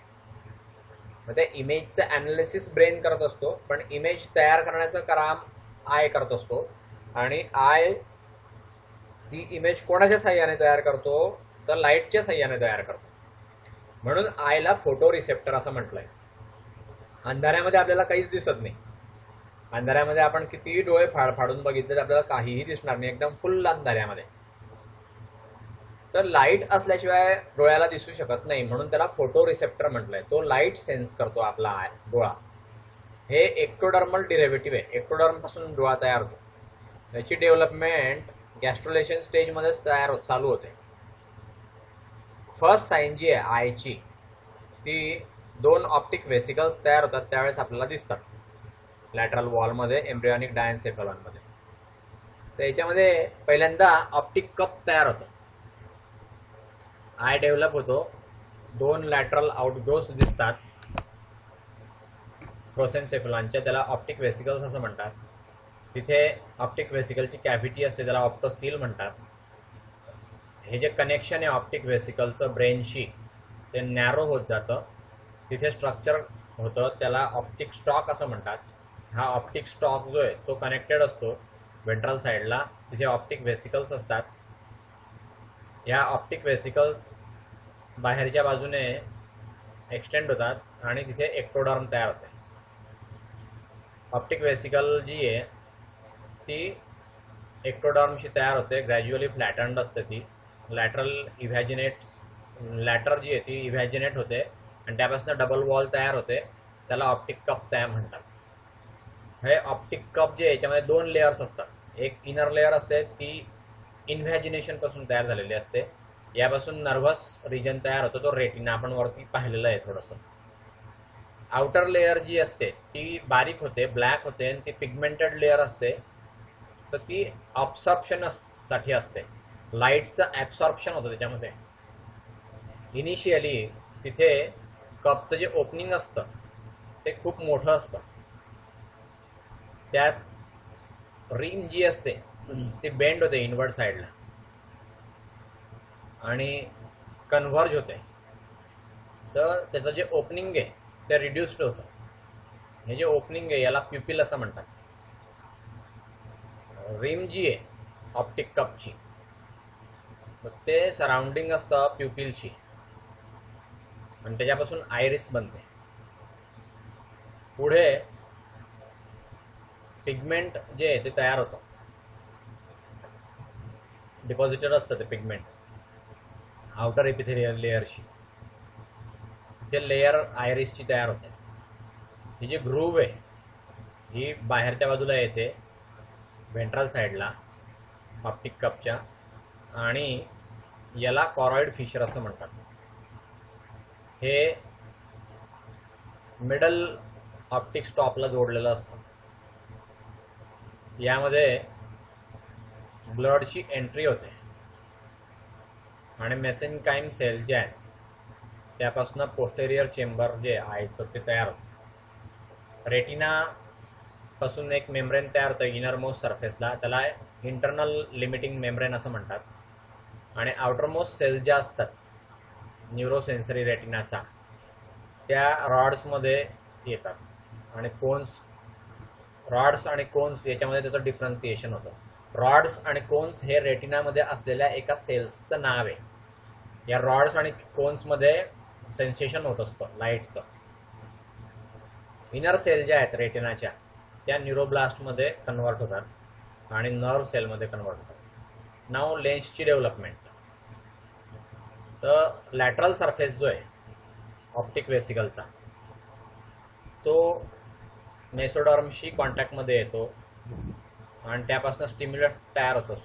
[SPEAKER 1] मग त्या इमेजचं ॲनालिसिस ब्रेन करत असतो, पण इमेज तयार करण्याचं काम आय करत असतो. आणि आय ती इमेज कोणाच्या साह्याने तयार करतो तर लाईटच्या साह्याने तयार करतो. म्हणून आयला फोटो रिसेप्टर असं म्हटलंय. अंधाऱ्यामध्ये आपल्याला काहीच दिसत नाही. अंधाऱ्यामध्ये आपण कितीही डोळे फाडून बघितले तर आपल्याला काहीही दिसणार नाही, एकदम फुल अंधाऱ्यामध्ये. तर लाईट असल्याशिवाय डोळ्याला दिसू शकत नाही, म्हणून त्याला फोटो रिसेप्टर म्हटलंय. तो लाईट सेन्स करतो आपला डोळा. हे एक्टोडर्मल डिरेव्हेटिव्ह आहे, एक्टोडर्म पासून डोळा तयार होतो. त्याची डेव्हलपमेंट गॅस्ट्रोलेशन स्टेजमध्येच चालू होते. फर्स्ट साईन जी आहे आयची, ती 2 ऑप्टिक व्हेसिकल्स तयार होतात त्यावेळेस आपल्याला दिसतात लॅटरल वॉलमध्ये, एम्ब्रियॉनिक डायन्सेफेलॉनमध्ये. तर याच्यामध्ये पहिल्यांदा ऑप्टिक कप तयार होतो, आय डेव्हलप होतो, 2 लॅटरल आउटग्रोथ दिसतात प्रोसेन्सेफलॉनच्या, त्याला ऑप्टिक वेसिकल्स असं म्हणतात. तिथे ऑप्टिक वेसिकलची कॅव्हिटी असते, त्याला ऑप्टोसील म्हणतात. हे जे कनेक्शन आहे ऑप्टिक वेसिकलचं ब्रेनशी ते नॅरो होत जातं. तिथे स्ट्रक्चर होतं, त्याला ऑप्टिक स्टॉक असं म्हणतात. हा ऑप्टिक स्टॉक जो आहे तो कनेक्टेड असतो वेंट्रल साईडला. तिथे ऑप्टिक वेसिकल्स असतात. या ऑप्टिक वेसिकल्स बाहेरच्या बाजूने एक्सटेंड होतात आणि तिथे एक्टोडर्म तयार होते. ऑप्टिक वेसिकल जी आहे ती एक्टोडर्मशी तयार होते, ग्रॅज्युअली फ्लॅटन्ड असते ती. लॅटरल लॅटर जी आहे ती इव्हॅजिनेट होते आणि त्यापासून डबल वॉल तयार होते, त्याला ऑप्टिक कप तयार म्हणतात. हे ऑप्टिक कप जे याच्यामध्ये 2 लेयर्स असतात. एक इनर लेयर असते, ती इन्व्हॅजिनेशनपासून तयार झालेली असते. यापासून नर्व्हस रिजन तयार होतो, तो रेटिना आपण वरती पाहिलेलं आहे थोडंसं. आउटर लेयर जी असते ती बारीक होते, ब्लॅक होते आणि ती पिगमेंटेड लेयर असते. तर ती ॲब्सॉर्प्शनसाठी असते, लाईटचं ॲब्सॉर्प्शन होतं त्याच्यामध्ये. इनिशियली तिथे कपचं जे ओपनिंग असतं ते खूप मोठं असतं. त्यात रिम जी असते ती बेंड होते इनवर्ड साईडला आणि कन्व्हर्ज होते. तर त्याचं जे ओपनिंग आहे ते रिड्युस्ड होतं. हे जे ओपनिंग आहे याला प्युपिल असं म्हणतात. रिम जी आहे ऑप्टिक कपची ते सराउंडिंग असतं प्युपिलशी आणि त्याच्यापासून आयरिस बनते. पुढे पिगमेंट जे आहे ते तयार होतं, डिपॉझिटेड असतं ते पिगमेंट आउटर एपिथेलियल लेयरशी. ते लेयर आयरिसची तयार होते. ही जी ग्रूव्ह आहे ही बाहेरच्या बाजूला येते व्हेंट्रल साईडला ऑप्टिक कपच्या आणि याला कॉरॉइड फिशर असं म्हणतात. हे मिडल ऑप्टिक स्टॉपला जोडलेलं असतं. यामध्ये ब्लडची एंट्री होते आणि मेसेनकाइम सेल जे आहेत त्यापासून पोस्टेरियर चेंबर जे आयचं ते तयार होतं. रेटिना पासून एक मेम्ब्रेन तयार होतं इनरमोस्ट सरफेसला, त्याला इंटरनल लिमिटिंग मेम्ब्रेन असं म्हणतात. आणि आउटरमोस्ट सेल ज्या असतात न्यूरोसेन्सरी रेटिनाचा त्या रॉड्समध्ये येतात आणि रॉड्स आणि कोन्स याच्यामध्ये त्याचं डिफरन्सिएशन होतं. रॉड्स आणि कोन्स हे रेटिनामध्ये असलेल्या एका सेल्सचं नाव आहे. या रॉड्स आणि कोन्समध्ये सेन्सेशन होत असतं लाईटचं. इनर सेल ज्या आहेत रेटिनाच्या त्या न्यूरोब्लास्टमध्ये कन्वर्ट होतात आणि नर्व सेलमध्ये कन्वर्ट होतात. नाव लेन्सची डेव्हलपमेंट. तर लॅटरल सरफेस जो आहे ऑप्टिक वेसिकलचा तो मेसोडर्मशी कॉन्टॅक्टमध्ये येतो आणि त्यापासून स्टिम्युलट तयार होतो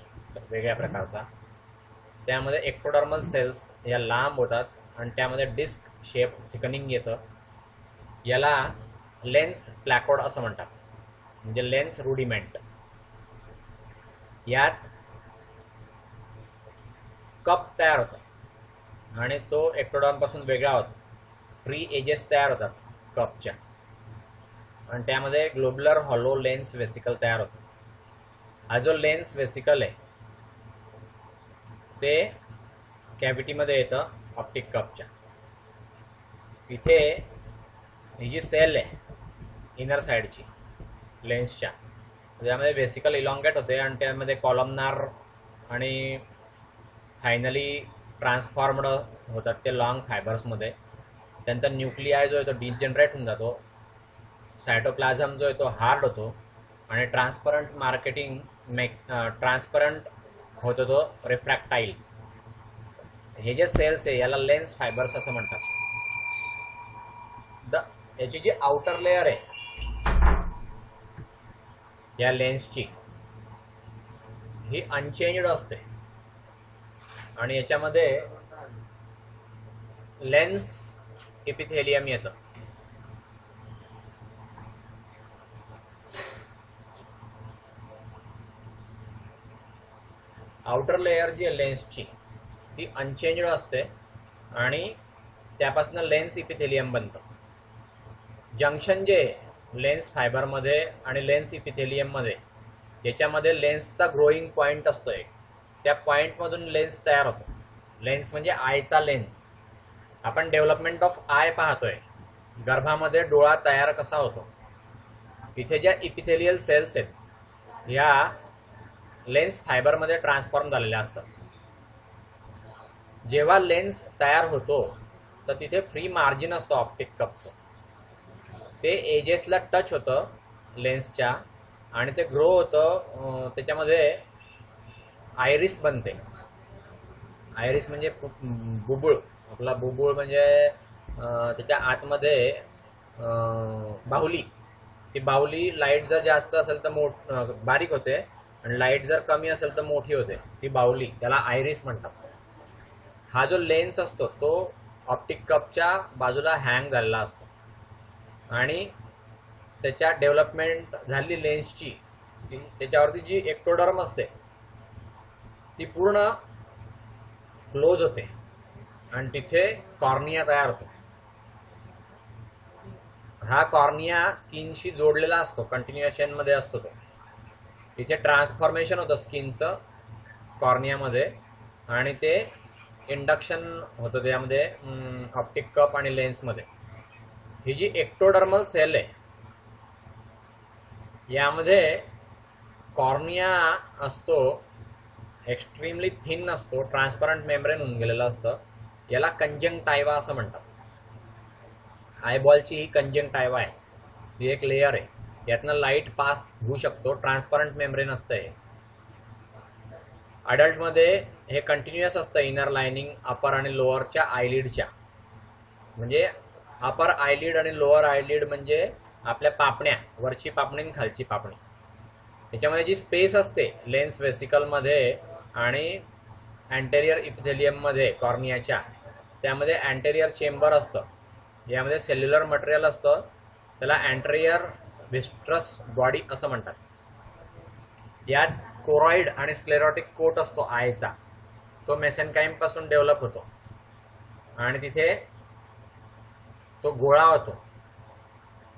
[SPEAKER 1] वेगळ्या प्रकारचा. त्यामध्ये एक्टोडर्मल सेल्स या लांब होतात आणि त्यामध्ये डिस्क शेप थिकनिंग येतं. याला लेन्स प्लॅकोड असं म्हणतात, म्हणजे लेन्स रुडिमेंट. यात कप तयार होतो आणि तो एक्टोडर्मपासून वेगळा होतो. फ्री एजेस तयार होतात कपच्या आणि त्यामध्ये ग्लोब्युलर हॉलो लेन्स वेसिकल तयार होतो. हा जो लेन्स वेसिकल आहे ते कॅव्हिटीमध्ये येतं ऑप्टिक कपच्या. इथे ही जी सेल आहे इनर साईडची लेन्सच्या त्यामध्ये वेसिकल इलॉंगेट होते आणि त्यामध्ये कॉलमनार आणि फायनली ट्रान्सफॉर्मड होतात ते लॉंग फायबर्समध्ये. त्यांचा न्यूक्लियाय जो आहे तो डिजनरेट होऊन जातो. सायटोप्लाझम जो आहे तो हार्ड होतो आणि ट्रान्सपरंट होतो तो रिफ्रॅक्टाईल. हे जे सेल्स आहे याला लेन्स फायबर्स असं म्हणतात. याची जी आउटर लेयर आहे या लेन्सची ही अनचेंज्ड असते आणि याच्यामध्ये लेन्स एपिथेलियम येतं. आउटर लेयर जी आहे लेन्सची ती अनचेंज्ड असते आणि त्यापासून लेन्स इपिथेलियम बनतं. जंक्शन जे लेन्स फायबरमध्ये आणि लेन्स इपिथेलियममध्ये, याच्यामध्ये लेन्सचा ग्रोईंग पॉईंट असतो एक, त्या पॉईंटमधून लेन्स तयार होतो. लेन्स म्हणजे आयचा लेन्स. आपण डेव्हलपमेंट ऑफ आय पाहतोय, गर्भामध्ये डोळा तयार कसा होतो. इथे ज्या इपिथेलियल सेल्स आहेत ह्या लेन्स फायबरमध्ये ट्रान्सफॉर्म झालेल्या असतात. जेव्हा लेन्स तयार होतो तर तिथे फ्री मार्जिन असतं ऑप्टिक कपचं, ते एजेसला टच होतं लेन्सच्या आणि ते ग्रो होतं. त्याच्यामध्ये आयरिस बनते. आयरिस म्हणजे बुबुळ, आपला बुबुळ म्हणजे त्याच्या आतमध्ये बाहुली. ती बाहुली लाईट जर जास्त असेल तर बारीक होते आणि लाईट जर कमी असेल तर मोठी होते. ती बाहुली, त्याला आयरिस म्हणतात. हा जो लेन्स असतो तो ऑप्टिक कपच्या बाजूला हँग झालेला असतो आणि त्याच्या डेव्हलपमेंट झाली लेन्सची, त्याच्यावरती जी एक्टोडर्म असते ती पूर्ण क्लोज होते आणि तिथे कॉर्निया तयार होतो. हा कॉर्निया स्किनशी जोडलेला असतो, कंटिन्युएशन मध्ये असतो तो. तिथे ट्रान्सफॉर्मेशन होतं स्किनचं कॉर्नियामध्ये आणि ते इंडक्शन होतं त्यामध्ये ऑप्टिक कप आणि लेन्समध्ये. ही जी एक्टोडर्मल सेल आहे यामध्ये कॉर्निया असतो, एक्स्ट्रीमली थिन असतो, ट्रान्सपरंट मेम्ब्रेन होऊन गेलेलं असतं. याला कंजंक्टायवा असं म्हणतात. आयबॉलची ही कंजंक्टायवा आहे, ही एक लेयर आहे, यातनं लाईट पास होऊ शकतो, ट्रान्सपरंट मेम्ब्रेन असतं हे. अडल्टमध्ये हे कंटिन्युअस असतं, इनर लाइनिंग अपर आणि लोअरच्या आयलिडच्या. म्हणजे अपर आयलिड आणि लोअर आयलिड म्हणजे आपल्या पापण्या, वरची पापणी आणि खालची पापणी. त्याच्यामध्ये जी स्पेस असते लेन्स वेसिकलमध्ये आणि अँटेरियर इपिथेलियममध्ये कॉर्नियाच्या, त्यामध्ये अँटेरियर चेंबर असतं. यामध्ये सेल्युलर मटेरियल असतं, त्याला अँटेरियर व्हिस्ट्रस बॉडी असं म्हणतात. यात कोरॉइड आणि स्क्लेरोटिक कोट असतो आयचा, तो मेसेनकाइम पासून डेव्हलप होतो आणि तिथे तो गोळा होतो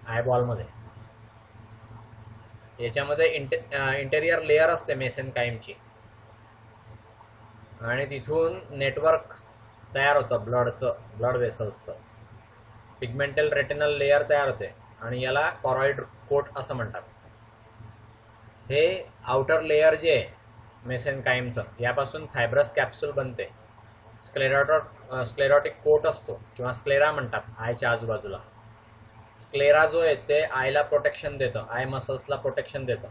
[SPEAKER 1] आयबॉलमध्ये. याच्यामध्ये इंटेरियर लेयर असते मेसेनकाइमची आणि तिथून नेटवर्क तयार होतं ब्लड वेसल्सचं. पिगमेंटल रेटिनल लेयर तयार होते आणि याला कोरॉइड कोट असं म्हणतात. हे आउटर लेयर जे आहे मेसेनकाइमचं, यापासून फायब्रस कॅप्सूल बनते. स्क्लेरोटिक कोट असतो किंवा स्क्लेरा म्हणतात आयच्या आजूबाजूला. स्क्लेरा जो आहे ते आयला प्रोटेक्शन देतं, आय मसल्सला प्रोटेक्शन देतं.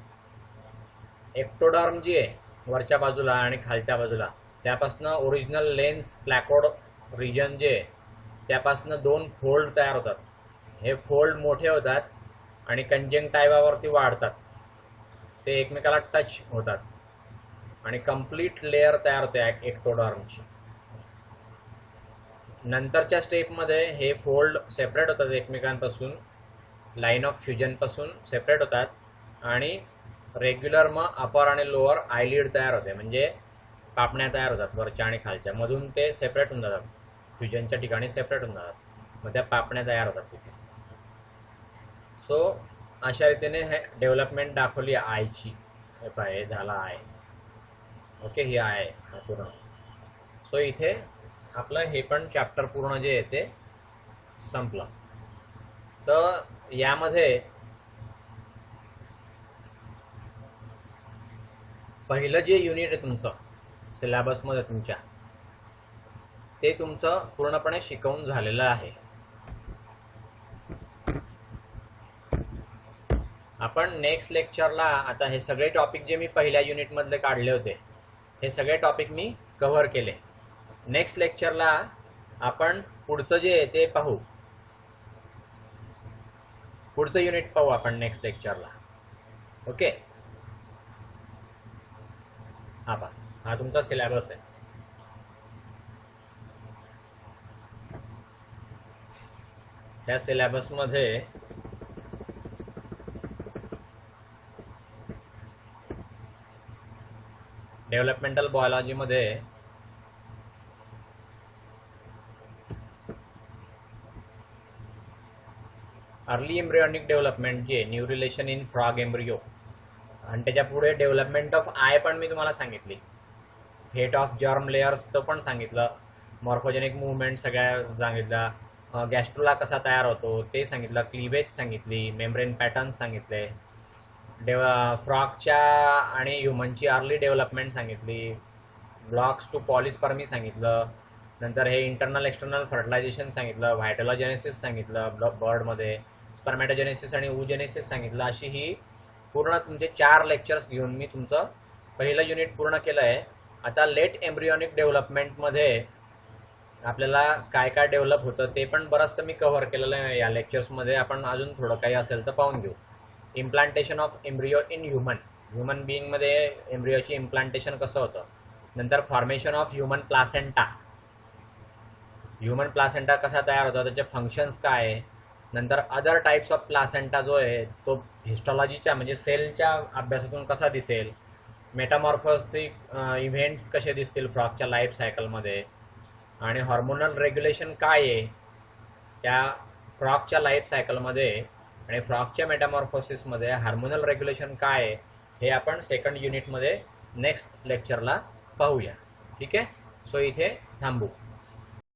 [SPEAKER 1] एक्टोडर्म जी आहे वरच्या बाजूला आणि खालच्या बाजूला, त्यापासून ओरिजिनल लेन्स प्लॅकोड रिजन जे आहे त्यापासून 2 फोल्ड तयार होतात. हे फोल्ड मोठे होतात आणि कंजंक्टायवावरती वाढतात, ते एकमेकाला टच होतात आणि कंप्लीट लेअर तयार होते एक्टोडर्मची. नंतरच्या स्टेपमध्ये हे फोल्ड सेपरेट होतात एकमेकांपासून, लाईन ऑफ फ्युजनपासून सेपरेट होतात आणि रेग्युलर मग अपर आणि लोअर आयलिड तयार होते, म्हणजे पापण्या तयार होतात वरच्या आणि खालच्या. मधून ते सेपरेट होऊन जातात, फ्युजनच्या ठिकाणी सेपरेट होऊन जातात, मग त्या पापण्या तयार होतात तिथे. सो अशा रीतीने हे डेव्हलपमेंट दाखवली आयची. हे झाला आय, ओके, ही आय पूर्ण. सो इथे आपलं हे पण चॅप्टर पूर्ण जे आहे ते संपलं. तर यामध्ये पहिलं जे युनिट आहे तुमचं सिलेबसमध्ये तुमच्या, ते तुमचं पूर्णपणे शिकवून झालेलं आहे. आपण नेक्स्ट लेक्चरला आता हे सगळे टॉपिक जे मी पहिल्या युनिटमधले काढले होते हे सगळे टॉपिक मी कव्हर केले. नेक्स्ट लेक्चरला आपण पुढचं जे आहे ते पाहू, पुढचं युनिट पाहू आपण नेक्स्ट लेक्चरला. ओके, हा तुमचा सिलेबस आहे. त्या सिलेबसमध्ये डेव्हलपमेंटल बायोलॉजीमध्ये अर्ली एम्ब्रियॉनिक डेव्हलपमेंट जे new relation in frog embryo, आणि त्याच्या पुढे डेव्हलपमेंट ऑफ आय पण मी तुम्हाला सांगितली, फेट ऑफ जर्म लेयर्स तो पण सांगितलं, मॉर्फोजेनिक मुवमेंट सगळ्या सांगितलं, गॅस्ट्रोला कसा तयार होतो ते सांगितलं, क्लिवेज सांगितली, मेम्ब्रेन पॅटर्न्स सांगितले, फ्रॉगच्या आणि ह्युमनची अर्ली डेव्हलपमेंट सांगितली, ब्लॉक्स टू पॉलिस्पर्मी सांगितलं, नंतर हे इंटरनल एक्सटर्नल फर्टिलायझेशन सांगितलं, व्हायटोलोजेनेसिस सांगितलं बर्डमध्ये, स्पर्मॅटोजेनेसिस आणि oogenesis सांगितलं. अशी ही पूर्ण तुमचे 4 लेक्चर्स घेऊन मी तुमचं पहिलं युनिट पूर्ण केलं आहे. आता लेट एम्ब्रियॉनिक डेव्हलपमेंटमध्ये आपल्याला काय काय डेव्हलप होतं ते पण बरंचसं मी कव्हर केलेलं आहे या लेक्चर्समध्ये. आपण अजून थोडं काही असेल तर पाहून घेऊ. Implantation of embryo in human बिईंगमध्ये एम्ब्रियोची इम्प्लांटेशन कसं होतं, नंतर फॉर्मेशन ऑफ ह्युमन प्लासेंटा कसा तयार होता, त्याचे फंक्शन्स काय आहे, नंतर अदर टाइप्स ऑफ प्लासेंटा जो आहे तो हिस्टॉलॉजीच्या म्हणजे सेलच्या अभ्यासातून कसा दिसेल, मेटामॉर्फोसिक इव्हेंट्स कसे दिसतील फ्रॉगच्या लाईफ सायकलमध्ये, आणि हॉर्मोनल रेग्युलेशन काय आहे त्या फ्रॉगच्या लाईफ सायकलमध्ये, आणि फ्रॉगच्या मेटामॉर्फोसिसमध्ये हार्मोनल रेग्युलेशन काय आहे हे आपण सेकंड युनिटमध्ये नेक्स्ट लेक्चरला पाहूया. ठीक आहे, सो इथे थांबू.